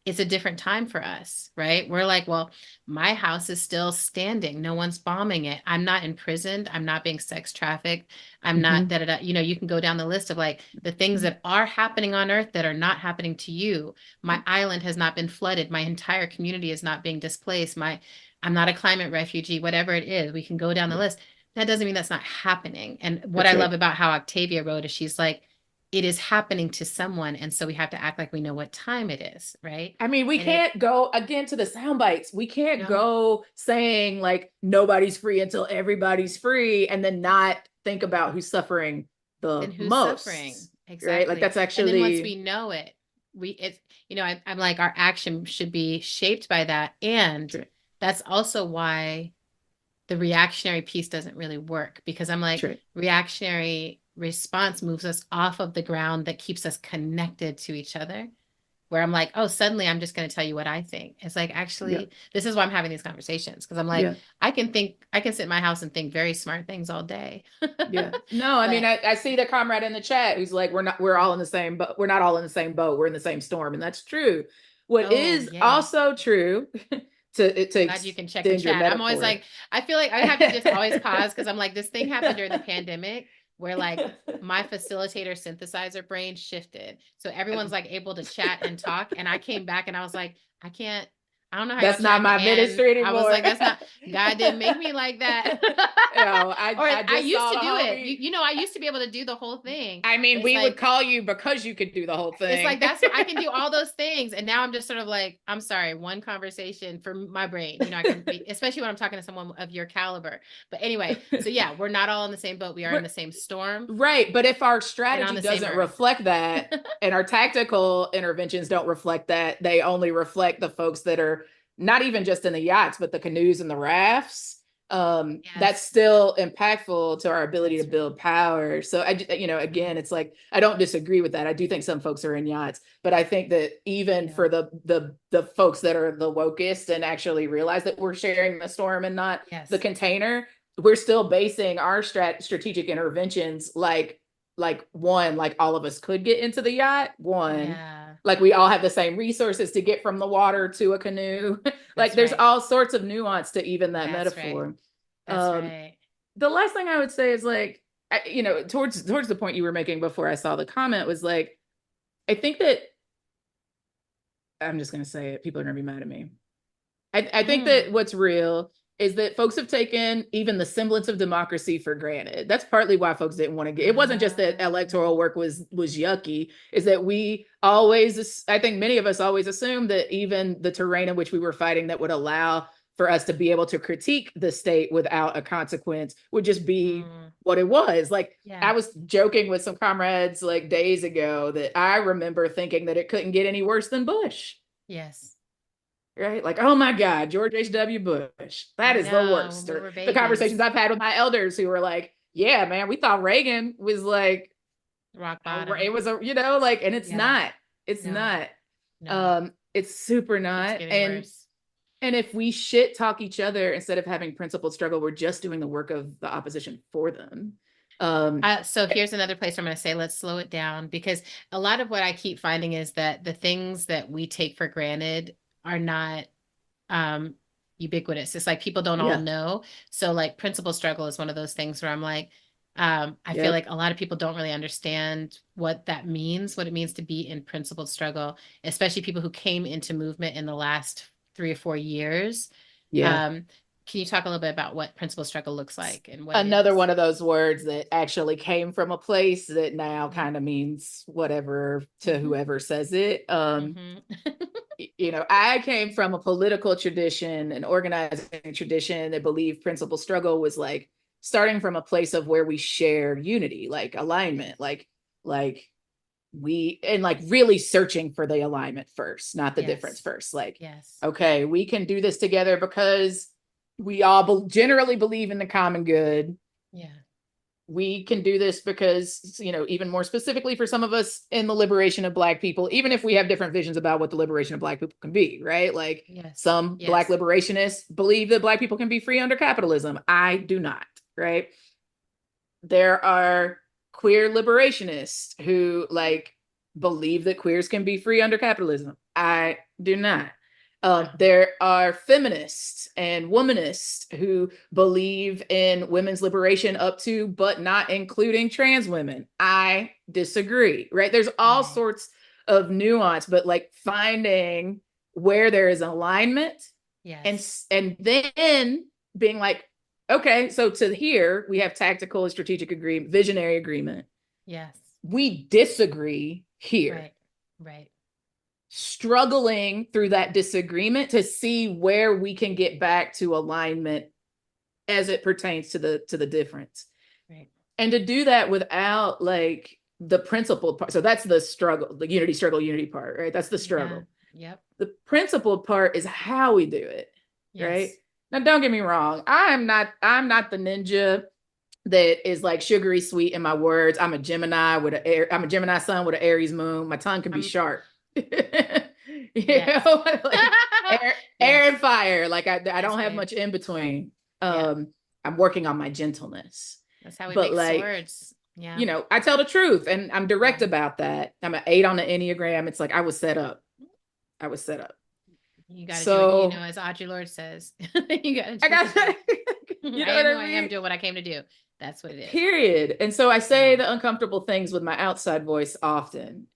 it's a different time for us, right? We're like, well, my house is still standing. No one's bombing it. I'm not imprisoned. I'm not being sex trafficked. I'm not
Hmm.
da da da. You know, you can go down the list of like the things that are happening on earth that are not happening to you. My island has not been flooded. My entire community is not being displaced. I'm not a climate refugee, whatever it is. We can go down the
Yeah,
list. That doesn't mean that's not happening. And what
that's
I
right.
love about how Octavia wrote is she's like, it is happening to someone. And so we have to act like we know what time it is, right?
I mean, we
And it,
can't go again to the sound bites. We can't
no,
go saying like nobody's free until everybody's free and then not think about who's suffering
then
the
who's suffering?
most, right? Like
Exactly.
that's
And then once
actually
we know it, it's, I'm like, our action should be shaped by that. And
true.
that's also why the reactionary piece doesn't really work because I'm like,
True.
reactionary response moves us off of the ground that keeps us connected to each other. Where I'm like, oh, suddenly I'm just going to tell you what I think. It's like,
Yeah.
actually, this is why I'm having these conversations because I'm like,
Yeah.
I can sit in my house and think very smart things all day.
Yeah. No, I mean,
But
I see the comrade in the chat who's like, we're all in the same boat. We're not all in the same boat. We're in the same storm. And that's true. What
oh,
is
yay.
also true to
I'm glad you can check the
extend your
chat. I'm always
metaphor.
like, I feel like I have to just always pause because I'm like, this thing happened during the pandemic where like my facilitator synthesizer brain shifted. So everyone's like able to chat and talk. And I came back and I was like, I can't, I don't know how y'all
That's not
chat.
my
And
ministry
I was
anymore.
like, that's not, God didn't make me like that.
No,
Or
I
I
just
used
saw
to
the
do it.
homie.
I used to be able to do the whole thing.
I mean,
But it's
we would
like,
call you because you could do the whole
it's like
thing.
that's what I can do all those things. And now I'm just sort of like, I'm sorry, one conversation for my brain. I can be, especially when I'm talking to someone of your caliber. But anyway, so yeah, we're not all in the same boat. We are in
But
the same storm
right, but if our
and on
strategy
the same
doesn't
earth.
reflect that and our tactical interventions don't reflect that, they only reflect the folks that are not even just in the yachts, but the canoes and the rafts. That's
Yes,
still impactful to our ability to
that's
build
right.
power. So again, it's like I don't disagree with that. I do think some folks are in yachts, but I think that even
Yeah.
for the folks that are the wokest and actually realize that we're sharing the storm and not the
Yes.
container, we're still basing our strategic interventions like one, like all of us could get into the yacht, one,
Yeah.
like we all have the same resources to get from the water to a canoe. Like
That's
there's
right.
all sorts of nuance to even that
That's right.
metaphor.
That's
um
right.
the last thing I would say is like towards the point you were making before I saw the comment was like, I think that I'm just going to say it, people are going to be mad at me. I think that
Mm.
what's real is that folks have taken even the semblance of democracy for granted. That's partly why folks didn't want to get. It wasn't just that electoral work was yucky. Is that we always, I think many of us always assumed that even the terrain in which we were fighting that would allow for us to be able to critique the state without a consequence would just be
Mm.
what it was. Like
Yeah.
I was joking with some comrades like days ago that I remember thinking that it couldn't get any worse than Bush,
Yes.
right? Like, oh my God, George H.W. Bush. That
I
is the
know.
worst.
When we
Or
were
the conversations
babies,
I've had with my elders who were like, yeah, man, we thought Reagan was like,
rock
it
bottom.
was like, and it's
Yeah.
not. It's
No,
not.
no.
It's super
Keeps
not.
getting
And
worse.
if we shit talk each other instead of having principled struggle, we're just doing the work of the opposition for them. Um,
So here's another place where I'm going to say, let's slow it down because a lot of what I keep finding is that the things that we take for granted are not um, ubiquitous. It's like people don't all
yeah.
know. So like principal struggle is one of those things where I'm like, I feel
Yep.
like a lot of people don't really understand what that means, what it means to be in principled struggle, especially people who came into movement in the last 3 or 4 years.
Yeah.
Um, can you talk a little bit about what principal struggle looks like and what it
Another
is?
one of those words that actually came from a place that now
Mm-hmm.
kind of means whatever to
Mm-hmm.
whoever says it.
Mm-hmm.
I came from a political tradition, an organizing tradition that believed principal struggle was like starting from a place of where we share unity, like alignment, like we and like really searching for the alignment first, not the difference
Yes.
first. Like,
Yes.
okay, we can do this together because we all generally believe in the common good.
Yeah.
We can do this because, even more specifically for some of us in the liberation of Black people, even if we have different visions about what the liberation of Black people can be, right? Like
Yes.
some Black
Yes.
liberationists believe that Black people can be free under capitalism. I do not, right? There are queer liberationists who like believe that queers can be free under capitalism. I do not.
No.
There are feminists and womanists who believe in women's liberation up to, but not including trans women. I disagree, right? There's all
Right.
sorts of nuance, but like finding where there is alignment and
Yes.
and then being like, okay, so to here we have tactical and strategic agreement, visionary agreement.
Yes.
We disagree here,
Right. Right.
struggling through that disagreement to see where we can get back to alignment as it pertains to the difference,
Right.
and to do that without like the principled part. So that's the struggle, the unity struggle unity part, right? That's the
Yeah.
struggle.
Yep.
The principled part is how we do it, right?
Yes.
Now don't get me wrong, I'm not the ninja that is like sugary sweet in my words. I'm a Gemini sun with an Aries moon. My tongue can be
I'm
sharp.
yes.
Like air
Yes.
and fire. Like I
Yes,
don't have
babe.
much in between.
Yeah.
I'm working on my gentleness.
That's how we
But
make
like,
swords. Yeah.
I tell the truth and I'm direct
Yeah.
about that. I'm an 8 on the Enneagram. It's like I was set up. I was set up.
You got to do it.
So
As Audre Lorde says, you got to
I
do
got
it.
you
I
know what
am who
I
I am,
mean?
doing what I came to do. That's what it is.
Period. And so I say
Yeah.
the uncomfortable things with my outside voice often.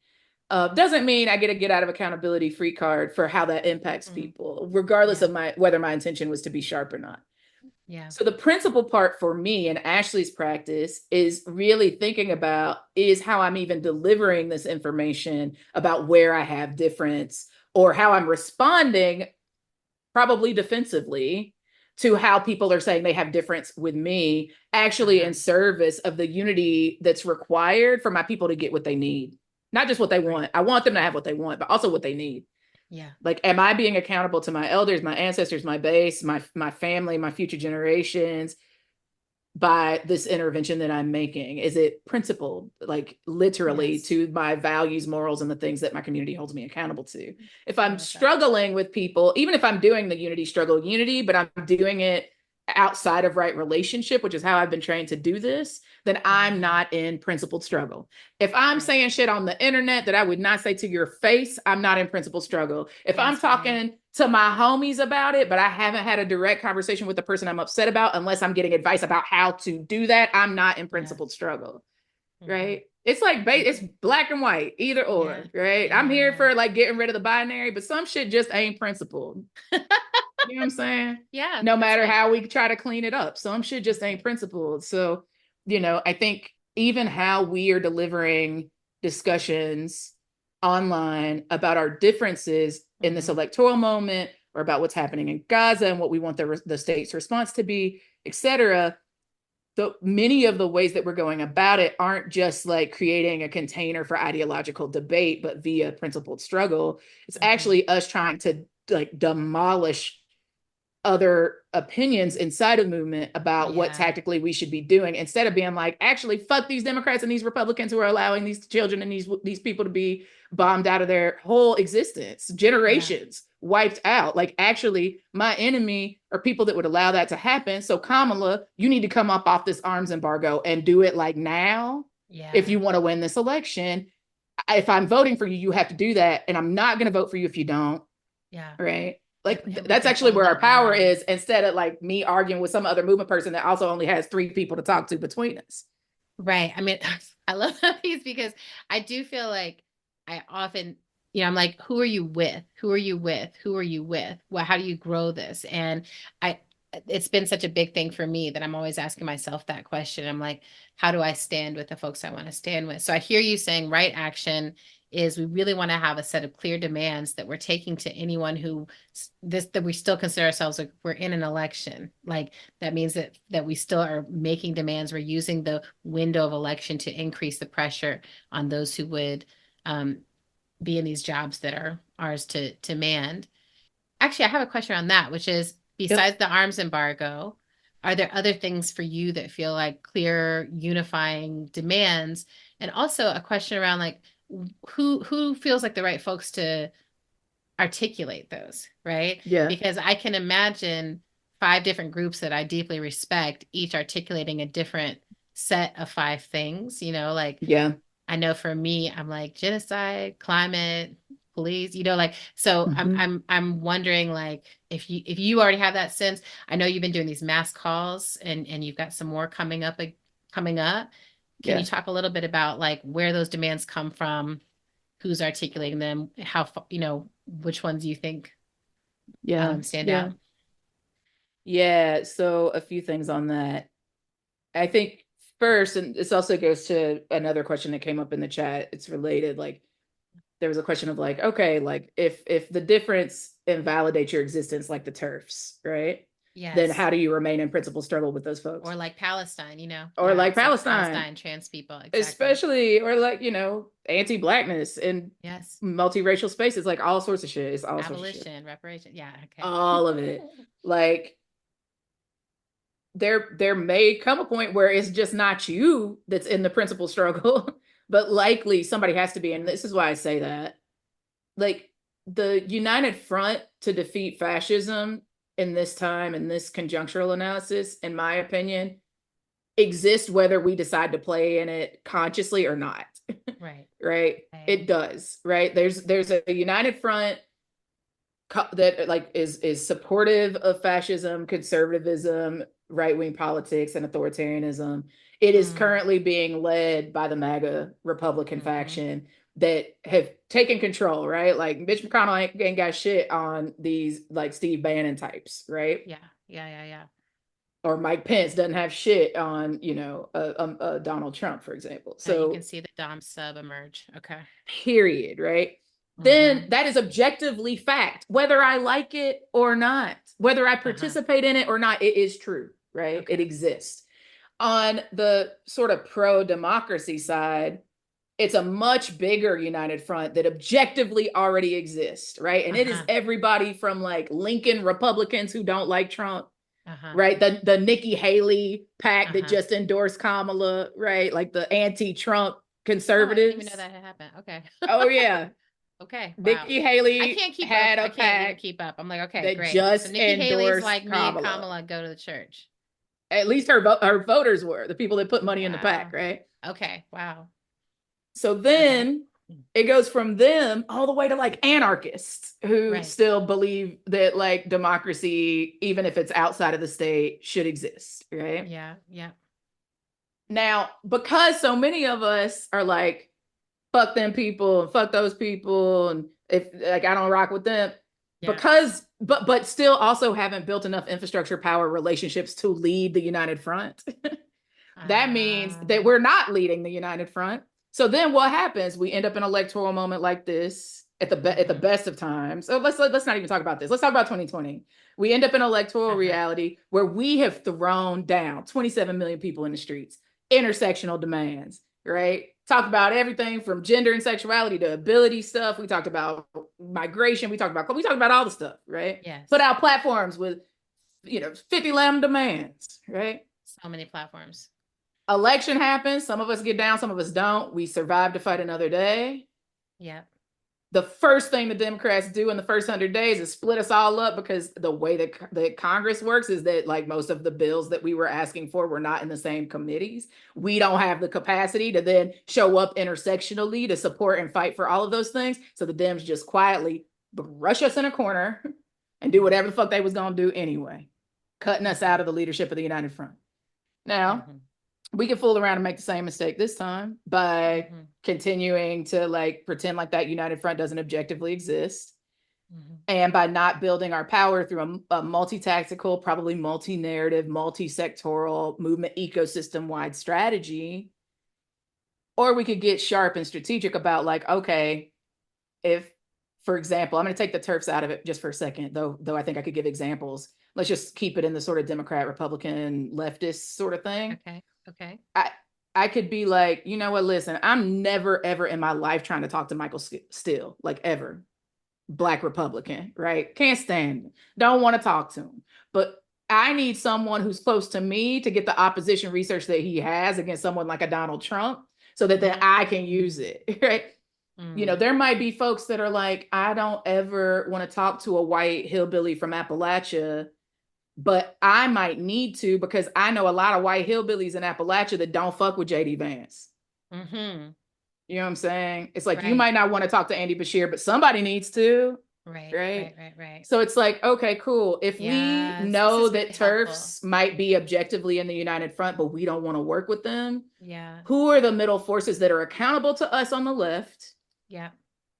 Doesn't mean I get a get out of accountability free card for how that impacts
Mhm.
people, regardless
Yeah.
of my whether my intention was to be sharp or not.
Yeah.
So the principal part for me and Ash-Lee's practice is really thinking about is how I'm even delivering this information about where I have difference or how I'm responding, probably defensively, to how people are saying they have difference with me, actually
Uh-huh.
in service of the unity that's required for my people to get what they need. Not just what they
Right.
want. I want them to have what they want, but also what they need.
Yeah.
Like, am I being accountable to my elders, my ancestors, my base, my family, my future generations by this intervention that I'm making? Is it principled, like literally
Yes.
to my values, morals, and the things that my community holds me accountable to? If
I
I'm
love that.
struggling with people, even if I'm doing the unity struggle unity, but I'm doing it outside of right relationship, which is how I've been trained to do this, then I'm
Yeah.
not in principled struggle. If I'm
Right.
saying shit on the internet that I would not say to your face, I'm not in principled struggle. If I'm
Yes, babe.
talking to my homies about it, but I haven't had a direct conversation with the person I'm upset about, unless I'm getting advice about how to do that, I'm not in
Yes.
principled struggle,
Mm-hmm.
right? It's like it's
Mm-hmm.
black and white, either
Yeah.
or, right? I'm here
Yeah.
for like getting rid of the binary, but some shit just ain't principled. You know what I'm saying?
Yeah,
No
that's
matter
right.
how we try to clean it up, some shit just
That's
ain't
right.
principled. So, I think even how we are delivering discussions online about our differences in this
Mm-hmm.
electoral moment or about what's happening in Gaza and what we want the state's response to be, etc. Many of the ways that we're going about it aren't just like creating a container for ideological debate, but via principled struggle. It's
Mm-hmm.
actually us trying to like demolish other opinions inside of the movement about what
Yeah.
tactically we should be doing, instead of being like, actually fuck these Democrats and these Republicans who are allowing these children and these people to be bombed out of their whole existence,
Yeah.
generations wiped out. Like, actually my enemy are people that would allow that to happen. So Kamala, you need to come up off this arms embargo and do it like now if
Yeah.
you want to win this election. If I'm voting for you, you have to do that, and I'm not going to vote for you if you don't.
Yeah.
Right? Like,
And we
that's
can
actually
own
where our
that
power
now.
is, instead of like me arguing with some other movement person that also only has 3 people to talk to between us.
Right. I mean, I love that piece because I do feel like I often, I'm like, who are you with? Who are you with? Who are you with? Well, how do you grow this? And I, it's been such a big thing for me that I'm always asking myself that question. I'm like, how do I stand with the folks I want to stand with? So I hear you saying right action is we really want to have a set of clear demands that we're taking to anyone who that we still consider ourselves like we're in an election. Like that means that we still are making demands. We're using the window of election to increase the pressure on those who would um, be in these jobs that are ours to demand. Actually, I have a question on that, which is
Yep.
besides the arms embargo, are there other things for you that feel like clear, unifying demands? And also a question around like who feels like the right folks to articulate those, right?
Yeah.
Because I can imagine 5 different groups that I deeply respect, each articulating a different set of 5 things, like
Yeah.
I know for me, I'm like genocide, climate, please, like, so I'm wondering, like, if you already have that sense. I know you've been doing these mass calls, and you've got some more coming up. Can you
Yeah.
talk a little bit about, like, where those demands come from, who's articulating them, which ones you think
Yeah.
stand
Yeah.
out?
Yeah. So a few things on that. I think first, and this also goes to another question that came up in the chat. It's related. Like there was a question of like, okay, like if the difference invalidates your existence, like the TERFs, right? Then
Yes.
how do you remain in principal struggle with those folks?
Or like Palestine,
Or
yeah,
like
it's like
Palestine,
Palestine, trans people, exactly.
especially, or like, anti-blackness in
Yes.
multiracial spaces, like all sorts of shit. It's all sorts of shit.
Abolition, reparation. Yeah, okay.
All of it. Like there may come a point where it's just not you that's in the principal struggle, but likely somebody has to be. And this is why I say that. Like the united front to defeat fascism in this time, in this conjunctural analysis, in my opinion, exists whether we decide to play in it consciously or not.
Right.
Right?
Okay.
It does, right? There's a united front that like is supportive of fascism, conservatism, right-wing politics, and authoritarianism. It is
Mm,
currently being led by the MAGA Republican
hmm.
faction that have taken control, right? Like Mitch McConnell ain't got shit on these like Steve Bannon types, right?
Yeah. Yeah. Yeah. Yeah.
Or Mike Pence doesn't have shit on, Donald Trump, for example.
Now you can
So
see the Dom sub emerge. Okay.
period, right? Then
Mm-hmm.
that is objectively fact, whether I like it or not, whether I
Uh-huh.
participate in it or not, it is true, right? It
Okay.
exists. On the sort of pro democracy side, it's a much bigger united front that objectively already exists, right? And it is
Uh-huh.
everybody from like Lincoln Republicans who don't like Trump,
Uh-huh.
right? The Nikki Haley pack that
Uh-huh.
just endorsed Kamala, right? Like the anti-Trump
Oh, I didn't even know
conservatives.
that had happened. Okay.
Oh yeah,
Okay. Wow.
Nikki
I
Haley
can't keep up.
had
I
a
can't even
pack
keep up. I'm like, okay,
that
great. So
just
Nikki Haley's
endorsed
like me and
Kamala.
Kamala go to the church.
At least her voters were the people that put money in the pack,
Wow.
right?
Okay. Wow.
So
Okay.
then it goes from them all the way to like anarchists who
Right.
still believe that like democracy, even if it's outside of the state, should exist, right?
Yeah. Yeah.
Now, because so many of us are like, fuck them people and fuck those people, and if like I don't rock with them,
Yeah.
because but still also haven't built enough infrastructure power relationships to lead the united front. That means that
Um,
we're not leading the united front. So then what happens? We end up in an electoral moment like this at the
mhm.
best of times. So let's not even talk about this. Let's talk about 2020. We end up in electoral
Uh-huh.
reality where we have thrown down 27 million people in the streets, intersectional demands, right? Talked about everything from gender and sexuality to ability stuff. We talked about migration. We talked about all the stuff, right? Put
Yes.
out platforms with 50 lamb demands, right?
So many platforms.
Election happens. Some of us get down, some of us don't. We survive to fight another day.
Yeah.
The first thing the Democrats do in the first 100 days is split us all up, because the way that Congress works is that like most of the bills that we were asking for were not in the same committees. We don't have the capacity to then show up intersectionally to support and fight for all of those things. So the Dems just quietly rush us in a corner and do
Mm-hmm.
whatever the fuck they was going to do anyway, cutting us
Mm-hmm.
out of the leadership of the United Front. Now,
Mm-hmm.
we can fool around and make the same mistake this time by
Mm-hmm.
continuing to like pretend like that united front doesn't objectively exist,
Mm-hmm.
and by not building our power through a multi-tactical, probably multi-narrative, multi-sectoral movement ecosystem wide strategy. Or we could get sharp and strategic about like, okay, if, for example, I'm going to take the TERFs out of it just for a second, though I think I could give examples. Let's just keep it in the sort of Democrat, Republican, leftist sort of thing.
Okay. Okay.
I I could be like, you know what? Listen, I'm never ever in my life trying to talk to Michael Steele, like ever. Black Republican, right? Can't stand him. Don't want to talk to him. But I need someone who's close to me to get the opposition research that he has against someone like a Donald Trump, so that then
Mm-hmm.
I can use it, right?
Mm-hmm.
There might be folks that are like, I don't ever want to talk to a white hillbilly from Appalachia, but I might need to, because I know a lot of white hillbillies in Appalachia that don't fuck with JD Vance.
Mm-hmm.
You know what I'm saying? It's like you
Right.
might not want to talk to Andy Bashir, but somebody needs to,
Right. Right.
right?
Right. Right.
So it's like, okay, cool. If we
Yes, this
know
is
that
really helpful.
TERFs might be objectively in the United Front, but we don't want to work with them,
Yeah.
who are the middle forces that are accountable to us on the left
Yeah.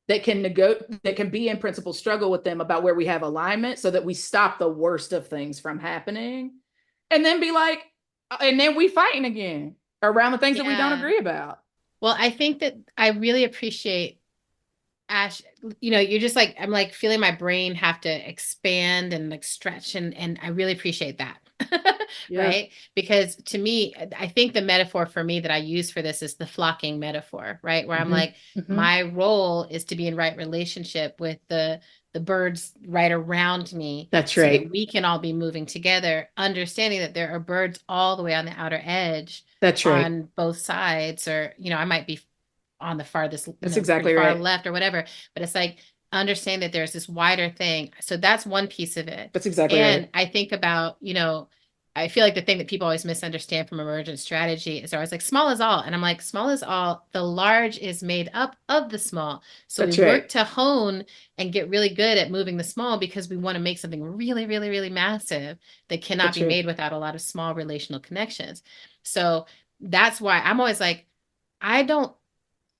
that can be in principle struggle with them about where we have alignment so that we stop the worst of things from happening and then be like, and then we fighting again around the things that we don't
Yeah.
agree about.
Well, I think that I really appreciate Ash, you're just like I'm like feeling my brain have to expand and like stretch and I really appreciate that.
Yeah.
Right? Because to me, I think the metaphor for me that I use for this is the flocking metaphor, right? Where I'm
Mm-hmm.
like
Mm-hmm.
my role is to be in right relationship with the birds right around me
That's
so that
right.
we can all be moving together, understanding that there are birds all the way on the outer edge
That's right.
on both sides, or I might be on the farthest,
That's
pretty
exactly
far
right.
left or whatever. But it's like understand that there's this wider thing. So that's one piece of it.
That's exactly
And
right.
I think about, I feel like the thing that people always misunderstand from emergent strategy is they're always like small is all. And I'm like, small is all. The large is made up of the small. So we
That's
work
right.
to hone and get really good at moving the small because we want to make something really, really, really massive that cannot
That's
be
right.
made without a lot of small relational connections. So that's why I'm always like, I don't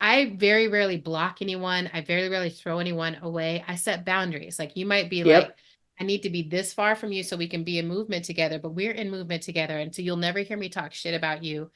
I very rarely block anyone. I very rarely throw anyone away. I set boundaries. Like you might be like,
Yep.
I need to be this far from you so we can be in movement together, but we're in movement together. And so you'll never hear me talk shit about you.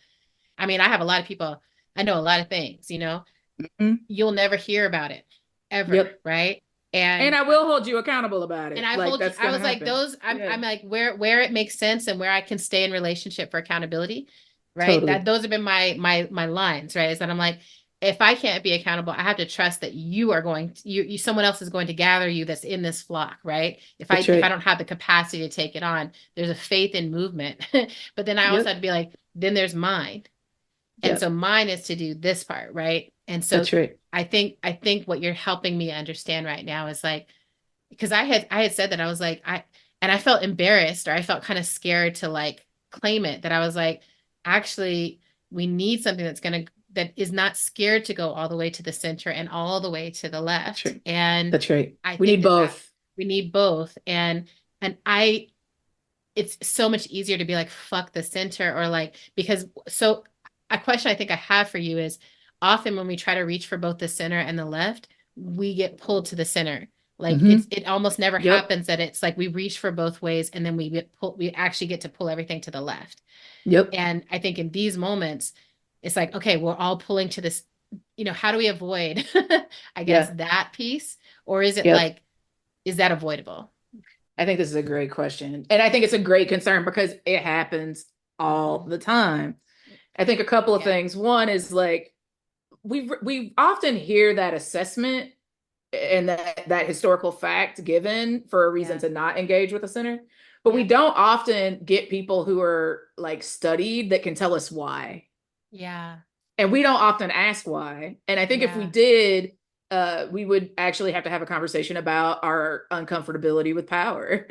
I mean, I have a lot of people, I know a lot of things.
Mm-hmm.
You'll never hear about it ever,
Yep.
right?
And
And
I will hold you accountable about
and
it.
I've
Like
told you,
that's
I
gonna
was like,
happen.
those,
Yeah.
I'm like, where it makes sense and where I can stay in relationship for accountability, right? That
Totally.
those have been my lines, right? Is that I'm like, if I can't be accountable, I have to trust that you are going to, someone else is going to gather you that's in this flock, right?
That's
If I
right.
don't have the capacity to take it on, there's a faith in movement. But then I also
Yep.
have to be like, then there's mine. And so
Yep.
mine is to do this part, right? And so
That's right.
I think what you're helping me understand right now is like, because I had said that I was like I felt embarrassed or I felt kind of scared to like claim it, that I was like, actually we need something that is not scared to go all the way to the center and all the way to the
That's
left.
right.
And
That's right.
I
We
think
need
that
both.
we need both. And I it's so much easier to be like fuck the center, or like, because so a question I think I have for you is, often when we try to reach for both the center and the left, we get pulled to the center. Like
Mm-hmm.
it almost never
Yep.
happens that it's like we reach for both ways and then we actually get to pull everything to the left.
Yep.
And I think in these moments it's like, okay, we're all pulling to this, how do we avoid I guess
Yeah.
that piece, or is it
Yep.
like, is that avoidable?
I think this is a great question. And I think it's a great concern because it happens all
Mhm.
the time. I think a couple of
Yeah.
things. One is like we often hear that assessment and that historical fact given for a reason
Yeah.
to not engage with the center, but we
Yeah.
don't often get people who are like studied that can tell us why.
Yeah.
And we don't often ask why. And I think if we
Yeah.
did, we would actually have to have a conversation about our uncomfortability with power,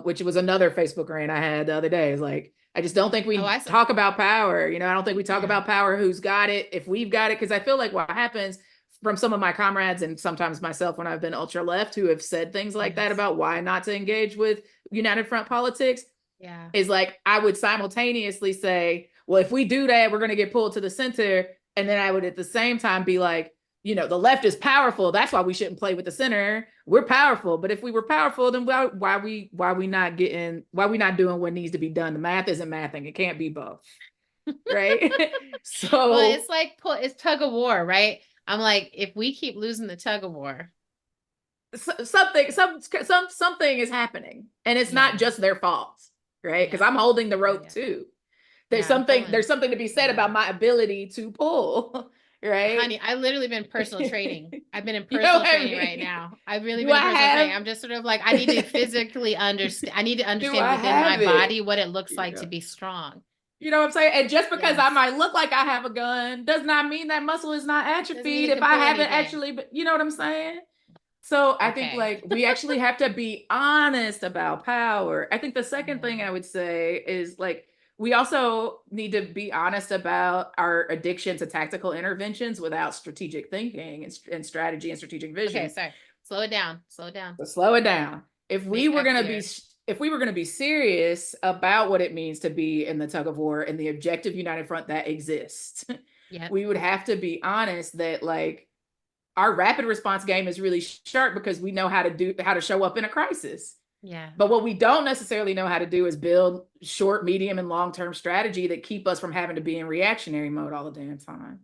which was another Facebook rant I had the other day. Is like, I just don't think
Oh,
we
I saw.
talk about power. I don't think we talk
Yeah.
about power, who's got it, if we've got it. Because I feel like what happens from some of my comrades and sometimes myself when I've been ultra left who have said things like that
Yes.
about why not to engage with United Front politics
Yeah.
is like I would simultaneously say, well, if we do that, we're going to get pulled to the center. And then I would at the same time be like, the left is powerful. That's why we shouldn't play with the center. We're powerful. But if we were powerful, then why we not doing what needs to be done? The math isn't mathing. It can't be both. Right.
Well,
So
it's like it's tug of war, right? I'm like, if we keep losing the tug of war,
something is happening. And it's not
yeah,
just their fault. Right. Because
yeah,
I'm holding the
yeah,
rope
yeah,
too. there's
yeah. I'm
something
pulling.
there's something to be said
Yeah,
about my ability to pull. Right.
honey, I literally been personal training. I've been in
You know
personal
what I
training right
mean?
now. I've really
Do
been
I
in personal training.
have
I'm just sort of like, I need to physically understand. I need to
do
understand
I
within my
have
body
it?
what it looks
You
like
know,
to be strong.
you know what I'm saying? And just because I
Yes,
might look like I have a gun does not mean that muscle is not
doesn't mean
atrophied
it
if
can
I
pull
haven't
anything.
actually, but you know what I'm saying? So I think
Okay.
like we actually have to be honest about power. I think the second thing
Yeah.
I would say is like we also need to be honest about our addiction to tactical interventions without strategic thinking and strategy and strategic
Okay,
vision.
sorry. Slow it down. Slow it down.
So slow it down. If we
Make
were
that
going to be
clear.
if we were going to be serious about what it means to be in the tug of war and the objective united front that exists,
Yep.
we would have to be honest that like our rapid response game is really sharp because we know how to show up in a crisis.
Yeah.
But what we don't necessarily know how to do is build short, medium, and long-term strategy that keep us from having to be in reactionary mode all the damn time.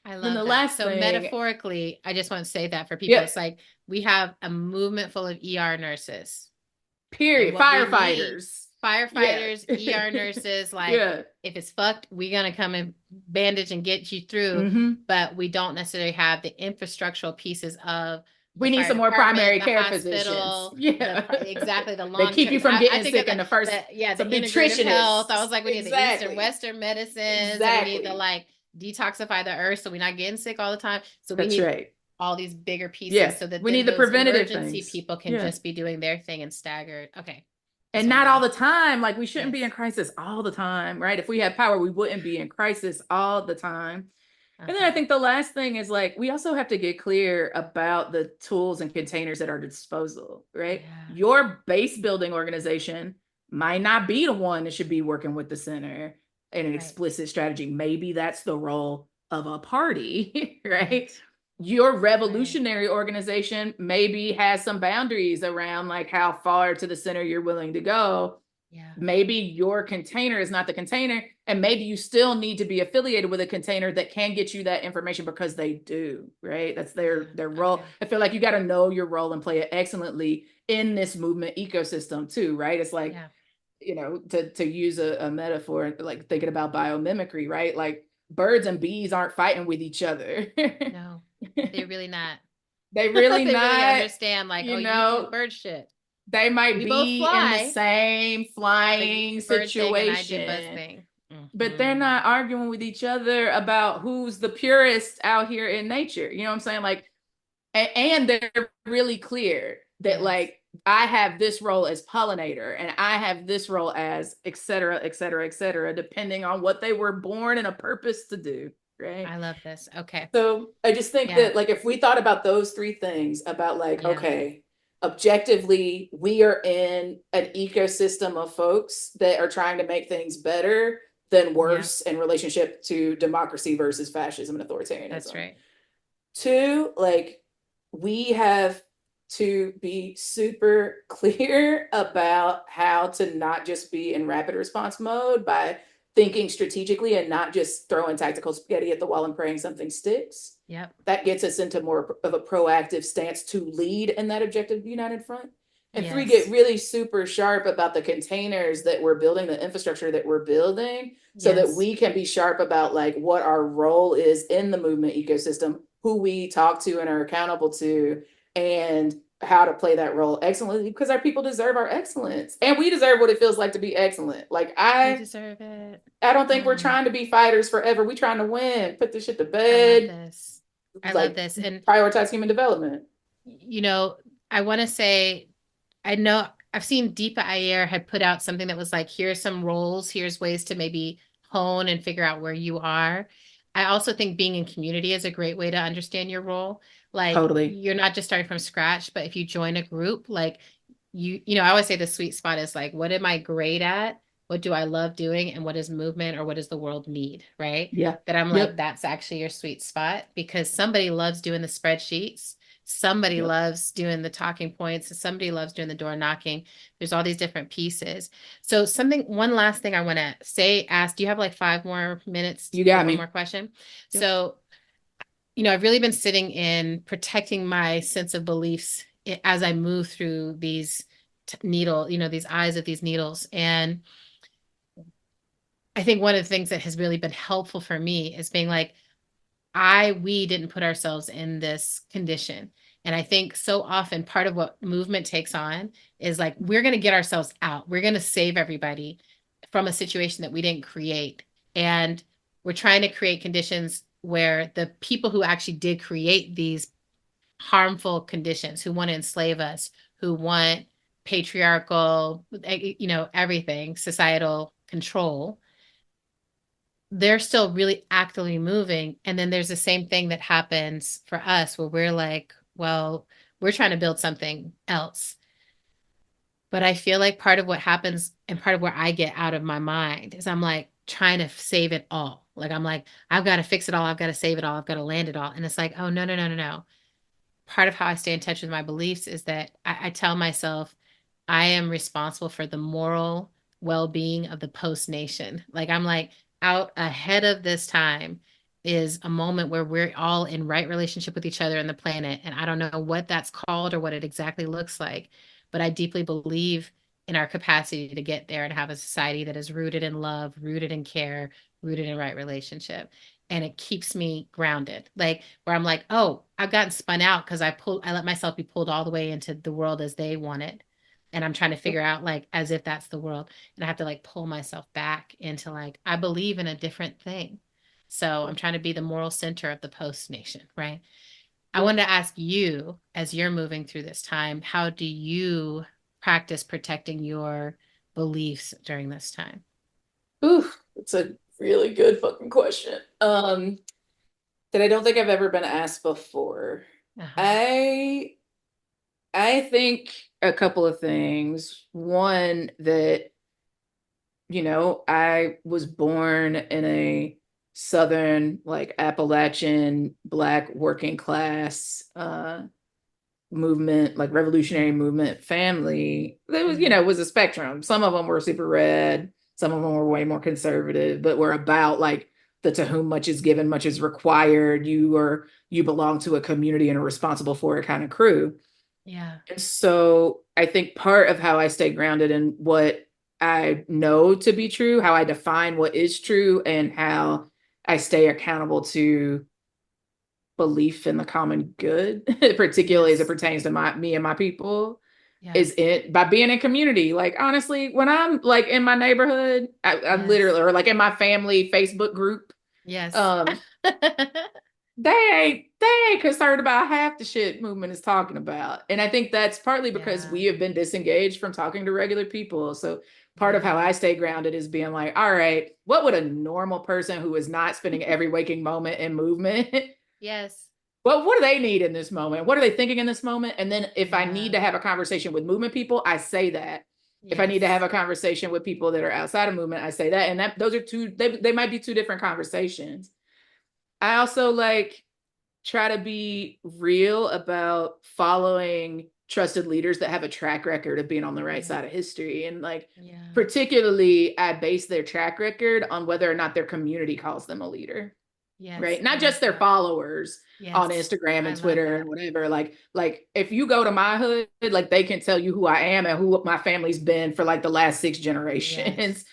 I
Then
love
the
that.
last
So
thing,
metaphorically, I just want to say that for people,
yeah,
it's like we have a movement full of ER nurses. And
period.
what we need,
Firefighters. Yeah.
firefighters, ER nurses, like
Yeah.
if it's fucked, we're gonna come and bandage and get you through.
Mm-hmm.
But we don't necessarily have the infrastructural pieces of the
We need
fire
some more
department,
primary
the
care physicians.
hospital,
Yeah.
exactly the
They
long
keep
term.
you from
I
getting
think of
sick in
the
the first,
the
some
integrative health. I
nutritionists.
was like, we need the Eastern
Exactly.
Western medicines, and we need the
Exactly.
like detoxify the earth so we're not getting sick all the time. So we
That's
need
right.
all these bigger
Yeah.
pieces so that
We
then
need the
those
preventative
emergency
things.
people can
Yeah.
just be doing their thing and staggered. Okay. That's
And
what I
not all
need.
the time. Like we shouldn't be in
Yes.
crisis all the time, right? If we had power, we wouldn't be in crisis all the time. And then I
Uh-huh.
think the last thing is like we also have to get clear about the tools and containers at our disposal, right?
Yeah.
Your base building organization might not be the one that should be working with the center in an
Right.
explicit strategy. Maybe that's the role of a party, right?
Right.
Your
Right.
revolutionary organization maybe has some boundaries around like how far to the center you're willing to go.
Yeah.
Maybe your container is not the container, and maybe you still need to be affiliated with a container that can get you that information because they do, right? That's their
Yeah.
role.
Okay.
I feel like you got to know your role and play it excellently in this movement ecosystem too, right? It's like,
Yeah.
to use a metaphor, like thinking about biomimicry, right? Like birds and bees aren't fighting with each other.
No, they're really not.
They really
They really
not,
understand, like, oh,
you
you do
know,
bird shit.
they might
We both
be in the
fly,
same
but you
flying
do bird thing and I do buzz
situation,
thing.
but they're not arguing with each other about who's the purest out here in nature. You know what I'm saying? Like, and they're really clear that
Yes.
like I have this role as pollinator and I have this role as et cetera, et cetera, et cetera, depending on what they were born and a purpose to do. Right.
I love this. Okay.
So I just think
Yeah.
that like if we thought about those three things about like,
Yeah.
okay, objectively, we are in an ecosystem of folks that are trying to make things better than
Yeah.
worse in relationship to democracy versus fascism and
That's
authoritarianism.
right.
Two, like we have to be super clear about how to not just be in rapid response mode by thinking strategically and not just throwing tactical spaghetti at the wall and praying something sticks.
Yep.
That gets us into more of a proactive stance to lead in that objective united front. And three, get
Yes.
really super sharp about the containers that we're building, the infrastructure that we're building, so that
Yes.
we can be sharp about like what our role is in the movement ecosystem, who we talk to and are accountable to, and how to play that role excellently because our people deserve our excellence and we deserve what it feels like to be excellent. Like
We
I
deserve it.
I don't think we're
Mm,
trying to be fighters forever. We trying to win, put this shit to
I love
bed,
this. I love
like
this. And,
prioritize human development.
you know, I want to say, I know I've seen Deepa Iyer had put out something that was like, here's some roles, here's ways to maybe hone and figure out where you are. I also think being in community is a great way to understand your role. Like
Totally.
you're not just starting from scratch, but if you join a group, like I always say the sweet spot is like, what am I great at? What do I love doing? And what is movement or what does the world need? Right.
Yeah.
That I'm like,
Yep.
that's actually your sweet spot because somebody loves doing the spreadsheets. Somebody
Yep.
loves doing the talking points. Somebody loves doing the door knocking. There's all these different pieces. So one last thing I want to say, ask, do you have like 5 more minutes
You
for
got
one more
me.
question?
Yep.
So, I've really been sitting in protecting my sense of beliefs as I move through these these eyes of these needles. And I think one of the things that has really been helpful for me is being like, we didn't put ourselves in this condition. And I think so often part of what movement takes on is like, we're going to get ourselves out. We're going to save everybody from a situation that we didn't create. And we're trying to create conditions where the people who actually did create these harmful conditions, who want to enslave us, who want patriarchal, everything, societal control, they're still really actively moving. And then there's the same thing that happens for us where we're like, well, we're trying to build something else. But I feel like part of what happens and part of where I get out of my mind is I'm like trying to save it all. Like I'm like, I've got to fix it all. I've got to save it all. I've got to land it all. And it's like, oh, no, no, no, no, no. Part of how I stay in touch with my beliefs is that I tell myself I am responsible for the moral well-being of the post nation. Like I'm like out ahead of this time is a moment where we're all in right relationship with each other and the planet. And I don't know what that's called or what it exactly looks like, but I deeply believe in our capacity to get there and have a society that is rooted in love, rooted in care, rooted in right relationship. And it keeps me grounded. Like where I'm like, oh, I've gotten spun out because I let myself be pulled all the way into the world as they want it. And I'm trying to figure out like as if that's the world. And I have to like pull myself back into like, I believe in a different thing. So I'm trying to be the moral center of the post nation, right? I wanted to ask you, as you're moving through this time, how do you practice protecting your beliefs during this time?
Ooh, it's a really good fucking question. That I don't think I've ever been asked before.
Uh-huh.
I I think a couple of things. One, that, I was born in a Southern, like Appalachian, Black working class movement, like revolutionary movement family. There was,
Mm-hmm.
it was a spectrum. Some of them were super red, some of them were way more conservative, but were about like the to whom much is given, much is required. You belong to a community and are responsible for it kind of crew.
Yeah.
And so I think part of how I stay grounded in what I know to be true, how I define what is true, and how I stay accountable to belief in the common good, particularly as it
Yes.
pertains to me and my people,
Yeah.
is it by being in community. Like honestly, when I'm like in my neighborhood, I'm
Yes.
literally, or like in my family Facebook group,
Yes.
um, they ain't concerned about half the shit movement is talking about. And I think that's partly because
Yeah.
we have been disengaged from talking to regular people. So part of how
Yeah.
I stay grounded is being like, all right, what would a normal person who is not spending every waking moment in movement,
Yes.
well, what do they need in this moment? What are they thinking in this moment? And then if I need
Yeah.
to have a conversation with movement people, I say that. If I need to have
Yes.
a conversation with people that are outside of movement, I say that. And that those are two, they might be two different conversations. I also like try to be real about following trusted leaders that have a track record of being on the right
Yeah.
side of history. And like,
Yeah.
particularly, I base their track record on whether or not their community calls them a leader,
Yes.
right?
I
Not
love
just their
that.
followers on
Yes.
Instagram
I
and
love
Twitter and
that.
whatever. Like if you go to my hood, like they can tell you who I am and who my family's been for like the last six
Yes.
generations.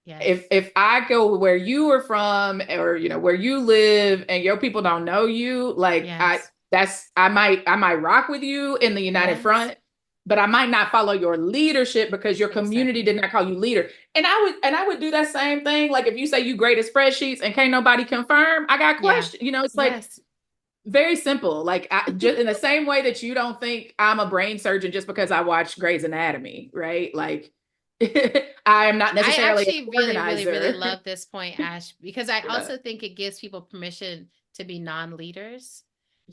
if
Yes.
if I go where you are from, or where you live, and your people don't know you, like
Yes.
I might rock with you in the United
Yes.
Front, but I might not follow your leadership because your community did
Exactly.
not call you leader. And I would do that same thing. Like if you say you great at spreadsheets and can't nobody confirm, I got
Yeah.
questions. It's like
Yes.
very simple. Like just in the same way that you don't think I'm a brain surgeon just because I watch Grey's Anatomy, right? Like I am not
I
necessarily an
actually really, really, really
organizer.
love this point, Ash, because I
Yeah.
also think it gives people permission to be non-leaders,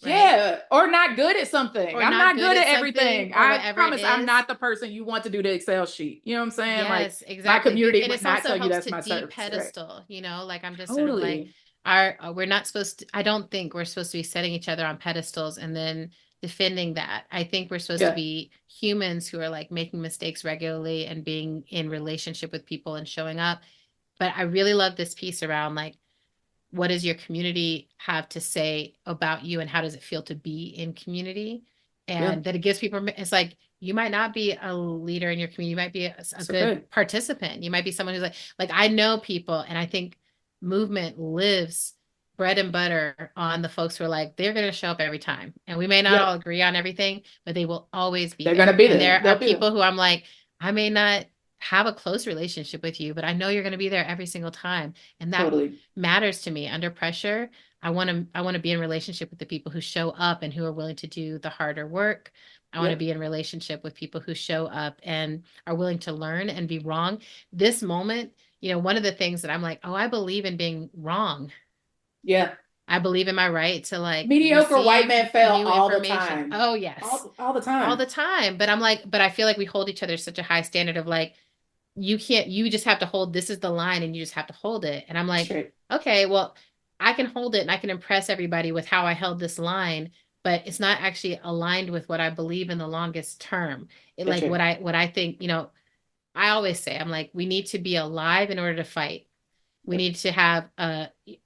right?
Yeah, or not good at something.
Or
I'm
not
not
good
good
at
at
something
everything.
or
I
whatever it
promise I'm
is.
not the person you want to do the Excel sheet. You know what I'm saying? Like
Yes,
my
exactly.
community
And
would
it
not
also
tell you
helps
that's
to
my service, right?
de-pedestal, like I'm just sort of like
Totally.
we're not supposed to, I don't think we're supposed to be setting each other on pedestals and then defending that. I think we're supposed to
Yeah.
be humans who are like making mistakes regularly and being in relationship with people and showing up. But I really love this piece around like what does your community have to say about you and how does it feel to be in community,
Yeah.
and that it gives people, it's like you might not be a leader in your community, you might be a
It's
good
okay.
participant, you might be someone who's like I know people, and I think movement lives bread and butter on the folks who are like they're going to show up every time, and we may not all
Yep.
agree on everything, but they will always be
They're gonna
there.
be
And
there.
there are
They'll be there.
people who I'm like, I may not have a close relationship with you, but I know you're going to be there every single time, and that
Totally.
matters to me. Under pressure, I want to be in relationship with the people who show up and who are willing to do the harder work. I want to
Yep.
be in relationship with people who show up and are willing to learn and be wrong. This moment one of the things that I'm like, oh, I believe in being wrong.
Yeah.
I believe in my right to like
Mediocre white
receive
man fail
new
all the
information.
time.
Oh, yes.
All the
All
time.
the time. But I'm like, but I feel like we hold each other such a high standard of like, you can't, you just have to hold, this is the line and you just have to hold it. And I'm
That's
like,
right.
okay, well, I can hold it and I can impress everybody with how I held this line, but it's not actually aligned with what I believe in the longest term. It
That's
like
right.
what I think, I always say, I'm like, we need to be alive in order to fight. We
Yep.
need to have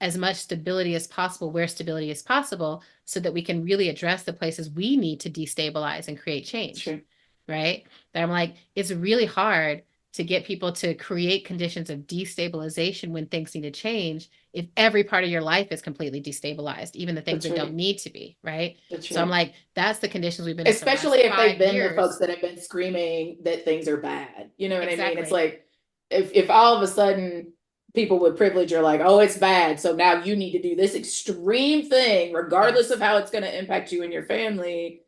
as much stability as possible where stability is possible so that we can really address the places we need to destabilize and create
That's
change.
right.
Right. That I'm like, it's really hard to get people to create conditions of destabilization when things need to change if every part of your life is completely destabilized, even the things
That's
that don't
right.
need to be. Right.
That's
So I'm
right.
like, that's the conditions we've been in for the last
Especially if they've
five
been the folks
years.
that have been screaming that things are bad. You know what I mean? It's
Exactly.
like if all of a sudden people with privilege are like, oh, it's bad. So now you need to do this extreme thing, regardless of
Yes.
how it's going to impact you and your family.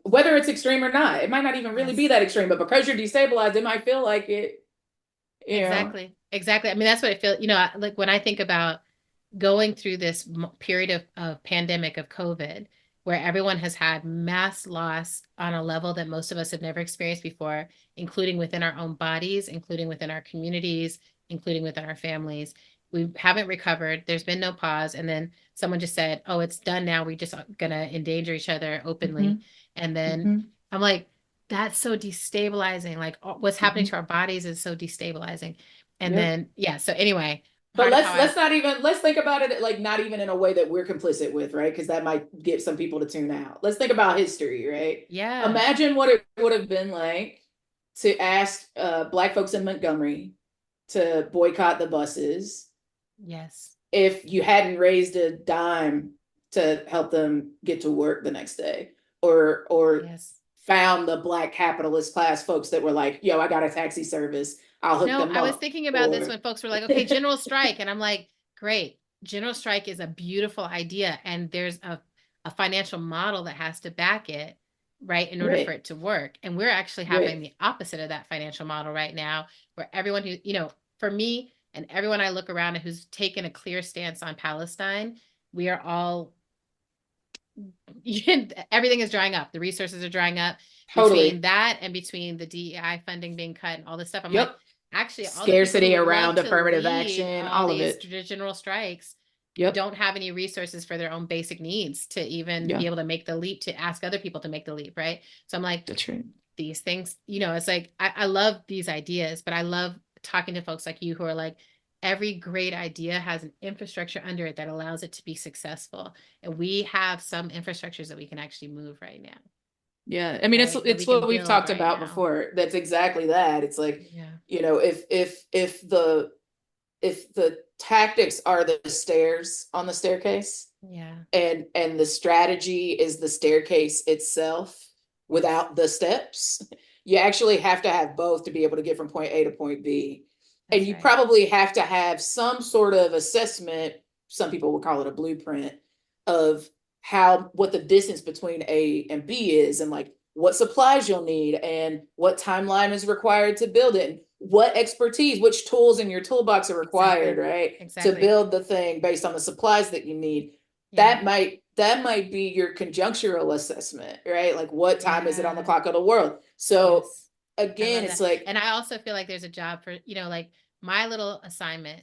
Whether it's extreme or not, it might not even really be
Yes.
that extreme, but because you're destabilized, it might feel like it, you know.
Exactly. Exactly. I mean, that's what I feel, like when I think about going through this period of pandemic of COVID, where everyone has had mass loss on a level that most of us have never experienced before, including within our own bodies, including within our communities, including within our families. We haven't recovered. There's been no pause. And then someone just said, oh, it's done now. We just gonna endanger each other openly.
Mm-hmm.
And then
Mm-hmm.
I'm like, that's so destabilizing. Like what's happening
Mm-hmm.
to our bodies is so destabilizing. And
Yep.
then, yeah. So anyway,
But
part of how
let's
I,
not even let's think about it like not even in a way that we're complicit with, right? Because that might get some people to tune out. Let's think about history, right?
yeah,
Imagine what it would have been like to ask Black folks in Montgomery to boycott the buses
yes,
if you hadn't raised a dime to help them get to work the next day, or
yes.
found the Black capitalist class folks that were like, "Yo, I got a taxi service. I'll hook
No,
them
I was
up."
thinking about this
Or
when folks were like, okay, general strike. And I'm like, great. General strike is a beautiful idea. And there's a financial model that has to back it, right, in order for
right,
it to work. And we're actually having
right.
the opposite of that financial model right now, where everyone who, for me and everyone I look around and who's taken a clear stance on Palestine, we are all everything is drying up. The resources are drying up between
Totally.
that and between the DEI funding being cut and all this stuff. I'm like,
Yep.
actually, all the people who
Scarcity
would love
around
to
affirmative
lead
action,
all
all of
these
it.
general strikes
Yep.
don't have any resources for their own basic needs to even be
Yeah,
able to make the leap to ask other people to make the leap, right? So I'm like,
that's right.
these things, it's like I love these ideas, but I love talking to folks like you who are like, every great idea has an infrastructure under it that allows it to be successful. And we have some infrastructures that we can actually move right now,
Yeah. I mean,
right? That we
it's
can
what we've
build
talked
right
about
now.
before. That's exactly that. It's like,
Yeah.
if the tactics are the stairs on the staircase,
Yeah.
and the strategy is the staircase itself
Yes.
without the steps, you actually have to have both to be able to get from point A to point B. And
That's
you
right.
probably have to have some sort of assessment, some people would call it a blueprint, of how what the distance between A and B is, and like what supplies you'll need and what timeline is required to build it, and what expertise, which tools in your toolbox are required,
Exactly.
right, to
Exactly.
build the thing based on the supplies that you need.
Yeah.
That might be your conjunctural assessment, right? Like what time is it on the
Yeah.
clock of the world? So
Yes. I
again,
love
it's
that.
like
And I also feel like there's a job for, like my little assignment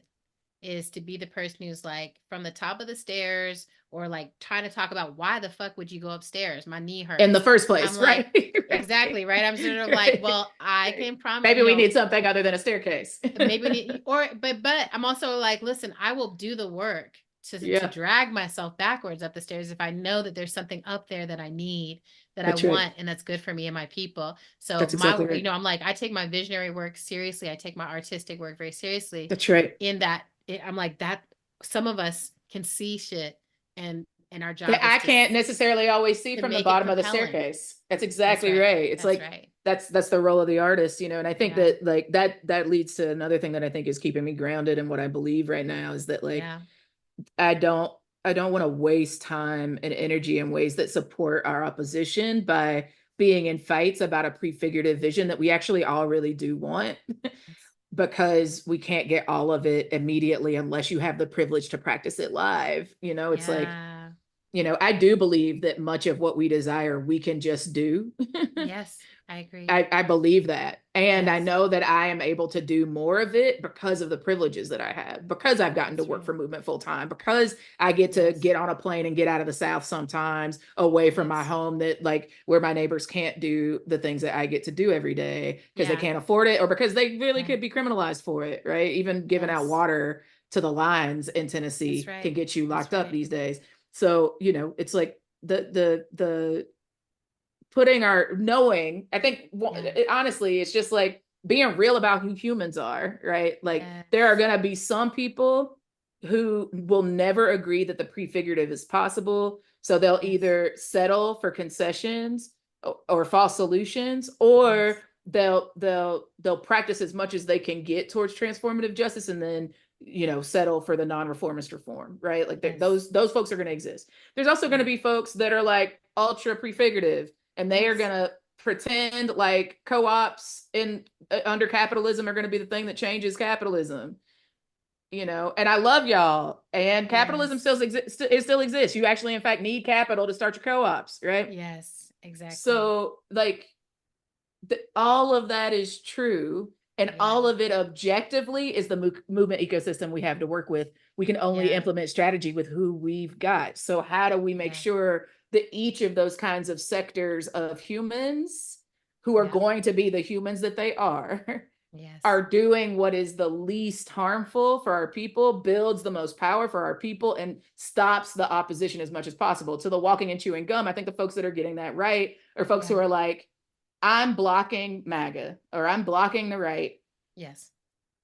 is to be the person who's like from the top of the stairs or like trying to talk about why the fuck would you go upstairs? My knee
in the
hurts.
first
I'm
place, right?
like, exactly, right? I'm sort of like,
Right.
well, I
Right.
can promise,
Maybe we need something other than a staircase.
maybe we need or but I'm also like, listen, I will do the work to
Yeah,
drag myself backwards up the stairs if I know that there's something up there that I need, that I
that's right.
want, and that's good for me and my people. So
That's exactly
my,
right.
I'm like, I take my visionary work seriously. I take my artistic work very seriously.
That's right.
In that, I'm like that. Some of us can see shit, and our
That
job is
I can't necessarily always see
to
from the
make it
bottom of the
compelling.
staircase. That's
That's
exactly
right.
right. It's
That's
like
right.
that's the role of the artist, and I think
Yeah.
that like that leads to another thing that I think is keeping me grounded in what I believe right now is that like
Yeah.
I don't I don't want to waste time and energy in ways that support our opposition by being in fights about a prefigurative vision that we actually all really do want. because we can't get all of it immediately unless you have the privilege to practice it live. It's like,
Yeah.
I do believe that much of what we desire, we can just do.
Yes, I agree.
I believe that. And I
Yes,
know that I am able to do more of it because of the privileges that I have, because I've gotten to
that's
work
right.
for Movement full time, because I get to
Yes,
get on a plane and get out of the South sometimes away from my
yes.
home, that like where my neighbors can't do the things that I get to do every day because they
Yeah,
can't afford it or because they really
right.
could be criminalized for it, right? Even giving out
Yes,
water to the lines in
that's
Tennessee can
right.
get you
That's
locked up
right.
these days. So, it's like the putting our knowing, I think,
Yeah.
honestly, it's just like being real about who humans are, right? Like there are
Yes.
going to be some people who will never agree that the prefigurative is possible. So they'll
Yes.
either settle for concessions or false solutions,
Yes.
or they'll practice as much as they can get towards transformative justice and then settle for the non-reformist reform, right? Like
Yes.
those folks are going to exist. There's also going to
Yeah.
be folks that are like ultra prefigurative, and they are
Yes.
going to pretend like co-ops in under capitalism are going to be the thing that changes capitalism. And I love y'all, and capitalism
Yes.
still exists. You actually in fact need capital to start your co-ops, right?
Yes. Exactly.
So like all of that is true, and
Yeah.
all of it objectively is the movement ecosystem we have to work with. We can only
Yeah.
implement strategy with who we've got. So how do we make
Yeah.
sure that each of those kinds of sectors of humans who are
Yeah.
going to be the humans that they
Yes.
are doing what is the least harmful for our people, builds the most power for our people, and stops the opposition as much as possible to the walking and chewing gum? I think the folks that are getting that right are folks who
Yeah.
are like, I'm blocking MAGA or I'm blocking the right.
Yes.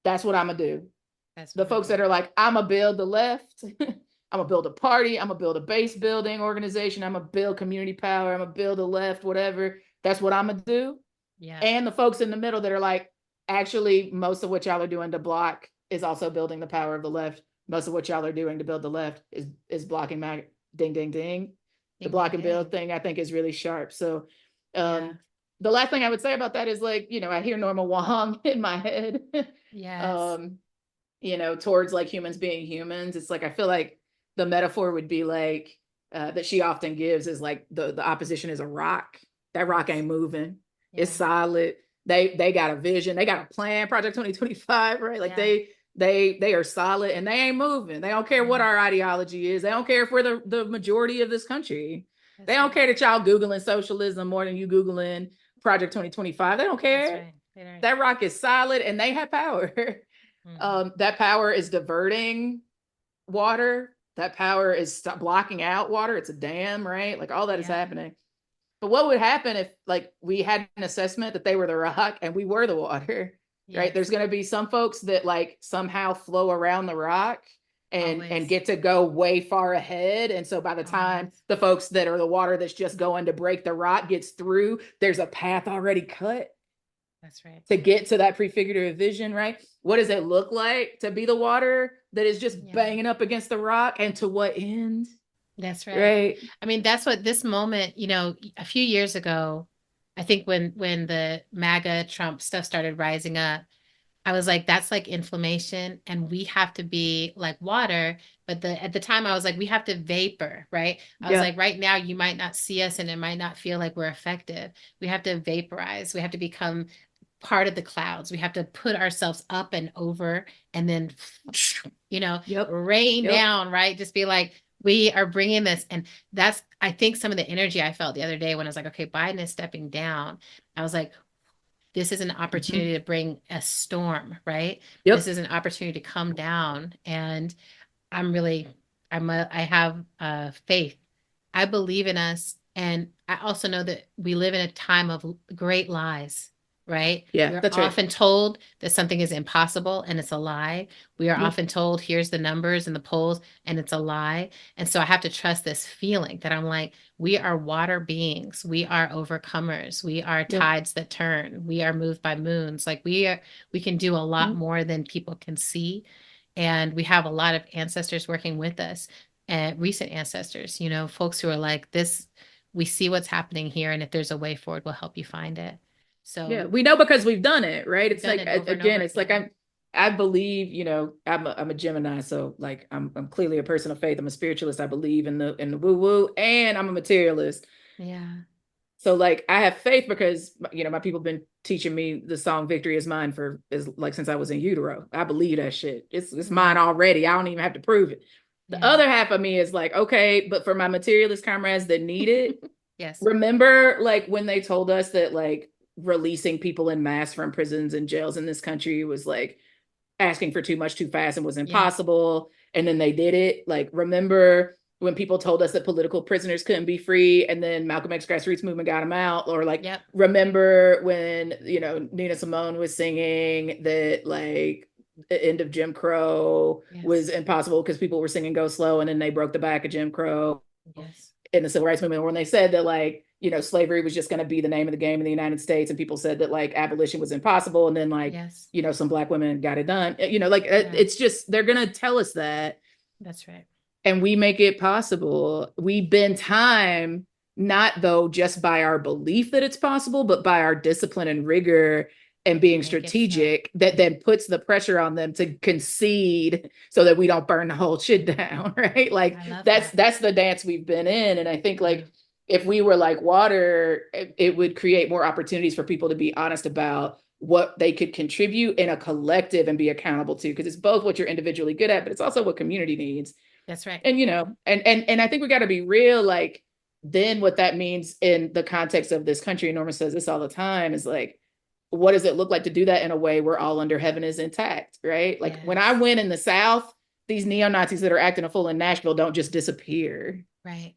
That's what I'm gonna do.
That's what
The
I'm gonna
folks
do.
that are like, I'm gonna build the left, I'm gonna build a party, I'm gonna build a base building organization, I'm gonna build community power, I'm gonna build a left, whatever. That's what I'm gonna do.
Yeah.
And the folks in the middle that are like, actually, most of what y'all are doing to block is also building the power of the left. Most of what y'all are doing to build the left is blocking MAGA. Ding, ding, ding. The
Ding
block
ding
and build
ding.
thing I think is really sharp. So
Yeah.
the last thing I would say about that is like, I hear Norma Wong in my head.
Yes.
um, towards like humans being humans. It's like I feel like the metaphor would be like that she often gives is like the opposition is a rock. That rock
Yes.
ain't moving. It's
Yeah.
solid. They got a vision. They got a plan. Project 2025, right? Like
Yeah.
they are solid and they ain't moving. They don't care what
Yeah.
our ideology is. They don't care if we're the majority of this country. They
That's
don't
right.
care that y'all Googling socialism more than you Googling Project 2025. They don't
That's
care.
right. That's right.
That rock is solid and they have power.
Mm-hmm.
That power is diverting water. That power is blocking out water. It's a dam, right? Like all that is
Yeah.
happening. But what would happen if like we had an assessment that they were the rock and we were the water, right? There's
Yes.
going to be some folks that like somehow flow around the rock and
Always.
get to go way far ahead. And so by the time
Always.
the folks that are the water that's just going to break the rock gets through, there's a path already cut
That's right.
to get to that prefigurative vision, right? What does it look like to be the water that is just
Yeah.
banging up against the rock, and to what end,
That's right.
right?
I mean, that's what this moment, a few years ago, I think when the MAGA Trump stuff started rising up, I was like, that's like inflammation, and we have to be like water. But at the time I was like, we have to vapor, right? I was
Yeah,
like, right now you might not see us and it might not feel like we're effective. We have to vaporize. We have to become part of the clouds. We have to put ourselves up and over and then,
yep,
rain
yep.
down, right? Just be like, we are bringing this. And that's, I think, some of the energy I felt the other day when I was like, okay, Biden is stepping down. I was like, this is an
Mm-hmm.
opportunity to bring a storm, right? This
Yep.
is an opportunity to come down. And I'm really, I have faith. I believe in us. And I also know that we live in a time of great lies, right?
Yeah,
We're
that's right.
often told that something is impossible and it's a lie. We are
Yep.
often told, here's the numbers and the polls, and it's a lie. And so I have to trust this feeling that I'm like, we are water beings. We are overcomers. We are
Yep.
tides that turn. We are moved by moons. Like we can do a lot
Yep.
more than people can see. And we have a lot of ancestors working with us, and recent ancestors, folks who are like, this, we see what's happening here. And if there's a way forward, we'll help you find it.
Yeah,
So
we know because we've done it, right?
we've
It's
done
like
it over and over
again, it's like
again.
I believe, I'm a Gemini, so like I'm clearly a person of faith. I'm a spiritualist. I believe in the woo woo, and I'm a materialist.
Yeah.
So like I have faith because my people have been teaching me the song "Victory Is Mine" for is like since I was in utero. I believe that shit. It's mine already. I don't even have to prove it. The
Yeah.
other half of me is like, okay, but for my materialist comrades that need it,
Yes.
remember like when they told us that like releasing people in mass from prisons and jails in this country was like asking for too much too fast and was
Yeah.
impossible. And then they did it. Like, remember when people told us that political prisoners couldn't be free and then Malcolm X grassroots movement got them out? Or like,
Yep.
remember when, Nina Simone was singing that like the end of Jim Crow was
Yes.
impossible because people were singing Go Slow and then they broke the back of Jim Crow
Yes.
in the civil rights movement when they said that like slavery was just going to be the name of the game in the United States and people said that like abolition was impossible and then like
Yes.
some black women got it done, like
Yeah.
it's just they're going to tell us that
That's right.
and we make it possible. We bend time not though just by our belief that it's possible but by our discipline and rigor and being
Make it so.
strategic that then puts the pressure on them to concede so that we don't burn the whole shit down. Right, like
I love
that's
that.
that's the dance we've been in. And I think
Yeah.
like if we were like water, it would create more opportunities for people to be honest about what they could contribute in a collective and be accountable to, because it's both what you're individually good at but it's also what community needs.
That's right.
And and I think we got to be real, like then what that means in the context of this country, and Norma says this all the time, is like what does it look like to do that in a way where all under heaven is intact, right? Like when I
Yes.
win in the South, these neo-Nazis that are acting a fool in Nashville don't just disappear,
Right.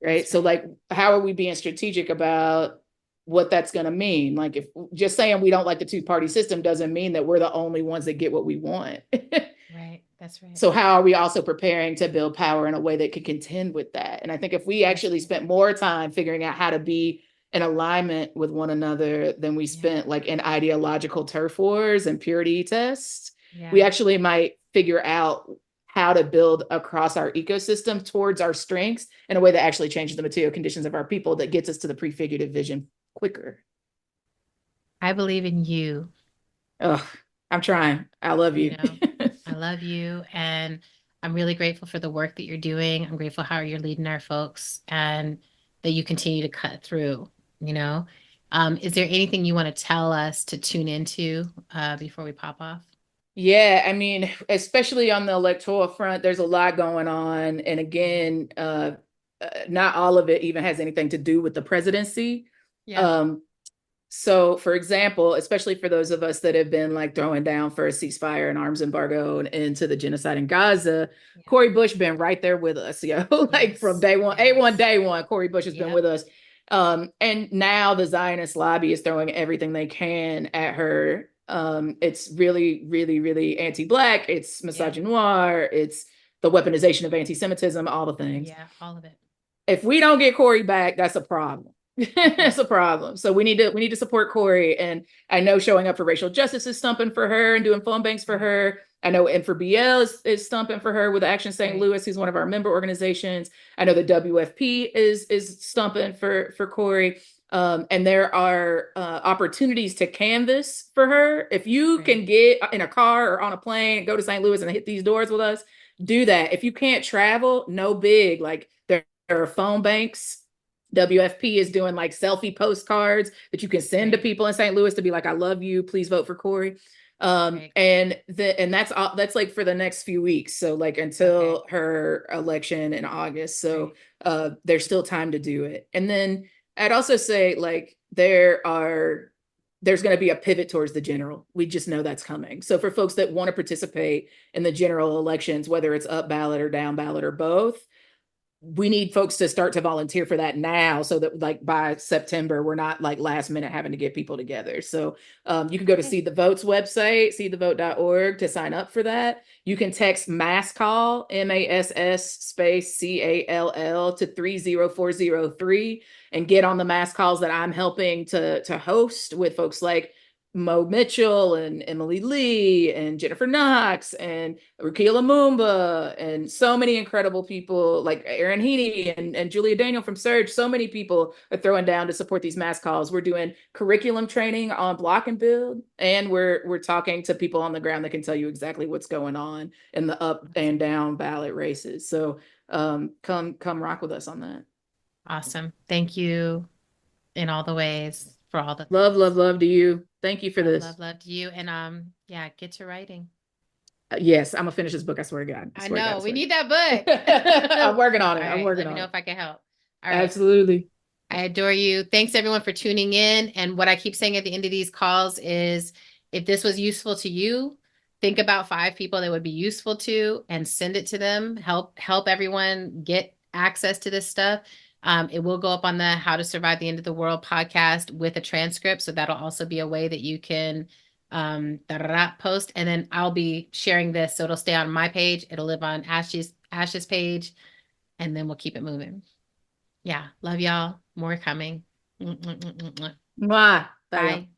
right?
That's
So
right.
like how are we being strategic about what that's going to mean? Like if just saying we don't like the two-party system doesn't mean that we're the only ones that get what we want.
Right. That's right.
So how are we also preparing to build power in a way that could contend with that? And I think if we
That's
actually
right.
spent more time figuring out how to be in alignment with one another than we
Yeah.
spent like in ideological turf wars and purity tests, we
Yeah.
actually might figure out how to build across our ecosystem towards our strengths in a way that actually changes the material conditions of our people, that gets us to the prefigurative vision quicker.
I believe in you.
Oh, I'm trying. I love
You
you.
know, I love you. And I'm really grateful for the work that you're doing. I'm grateful how you're leading our folks and that you continue to cut through, you know. Is there anything you want to tell us to tune into before we pop off?
Yeah, I mean, especially on the electoral front, there's a lot going on. And
Yeah.
again, not all of it even has anything to do with the presidency.
Yeah.
Um, so, for example, especially for those of us that have been like throwing down for a ceasefire and arms embargo and into the genocide in Gaza,
Yeah.
Cori Bush been right there with us, like from
Yes.
day one, A1
Yes.
day one, Cori Bush has been
Yep.
with us. And now the Zionist lobby is throwing everything they can at her. It's really, really, really anti-Black. It's
Yeah.
misogynoir. It's the weaponization of anti-Semitism, all the things.
Yeah. All of it.
If we don't get Cori back, that's a problem.
Yeah.
That's a problem. So we need to support Cori. And I know showing up for racial justice is stumping for her and doing phone banks for
Right.
her. I know and for BL is stumping for her with Action St.
Right.
Louis, who's one of our member organizations. I know the WFP is stumping for Cori. And there are opportunities to canvas for her. If you
Right.
can get in a car or on a plane, go to St. Louis and hit these doors with us, do that. If you can't travel, no big. Like there are phone banks. WFP is doing like selfie postcards that you can send to
Right.
people in St. Louis to be like, I love you, please vote for Cori.
Right.
And that's like for the next few weeks. So like
Okay.
until her election in August. So
Right.
there's still time to do it. And then I'd also say like there's going to be a pivot towards the general. We just know that's coming. So for folks that want to participate in the general elections, whether it's up ballot or down ballot or both, we need folks to start to volunteer for that now so that like by September, we're not like last minute having to get people together. So you can go to
Okay.
See the Vote's website, seethevote.org to sign up for that. You can text mass call, MASS space CALL to 30403 and get on the mass calls that I'm helping to host with folks like Mo Mitchell and Emily Lee and Jennifer Knox and Rukia Lumumba and so many incredible people like Aaron Heaney and Julia Daniel from Surge. So many people are throwing down to support these mass calls. We're doing curriculum training on block and build, and we're talking to people on the ground that can tell you exactly what's going on in the up and down ballot races. So come rock with us on that.
Awesome. Thank you in all the ways for all the
Love,
things.
love, love to you. Thank you for
Love,
this.
love, love to you. And yeah, get to writing.
Yes, I'm gonna finish this book. I swear to God. I
I
swear to God. I
know we
swear to
need that
God.
book.
I'm working on
All
it. I'm
right,
working
let me
on
know
it.
if I can help. All right.
Absolutely.
I adore you. Thanks everyone for tuning in. And what I keep saying at the end of these calls is if this was useful to you, think about 5 people that would be useful to and send it to them. Help everyone get access to this stuff. It will go up on the How to Survive the End of the World podcast with a transcript. So that'll also be a way that you can post. And then I'll be sharing this. So it'll stay on my page. It'll live on Ash's page. And then we'll keep it moving. Yeah. Love y'all. More coming.
Mwah. Bye, y'all.
Bye.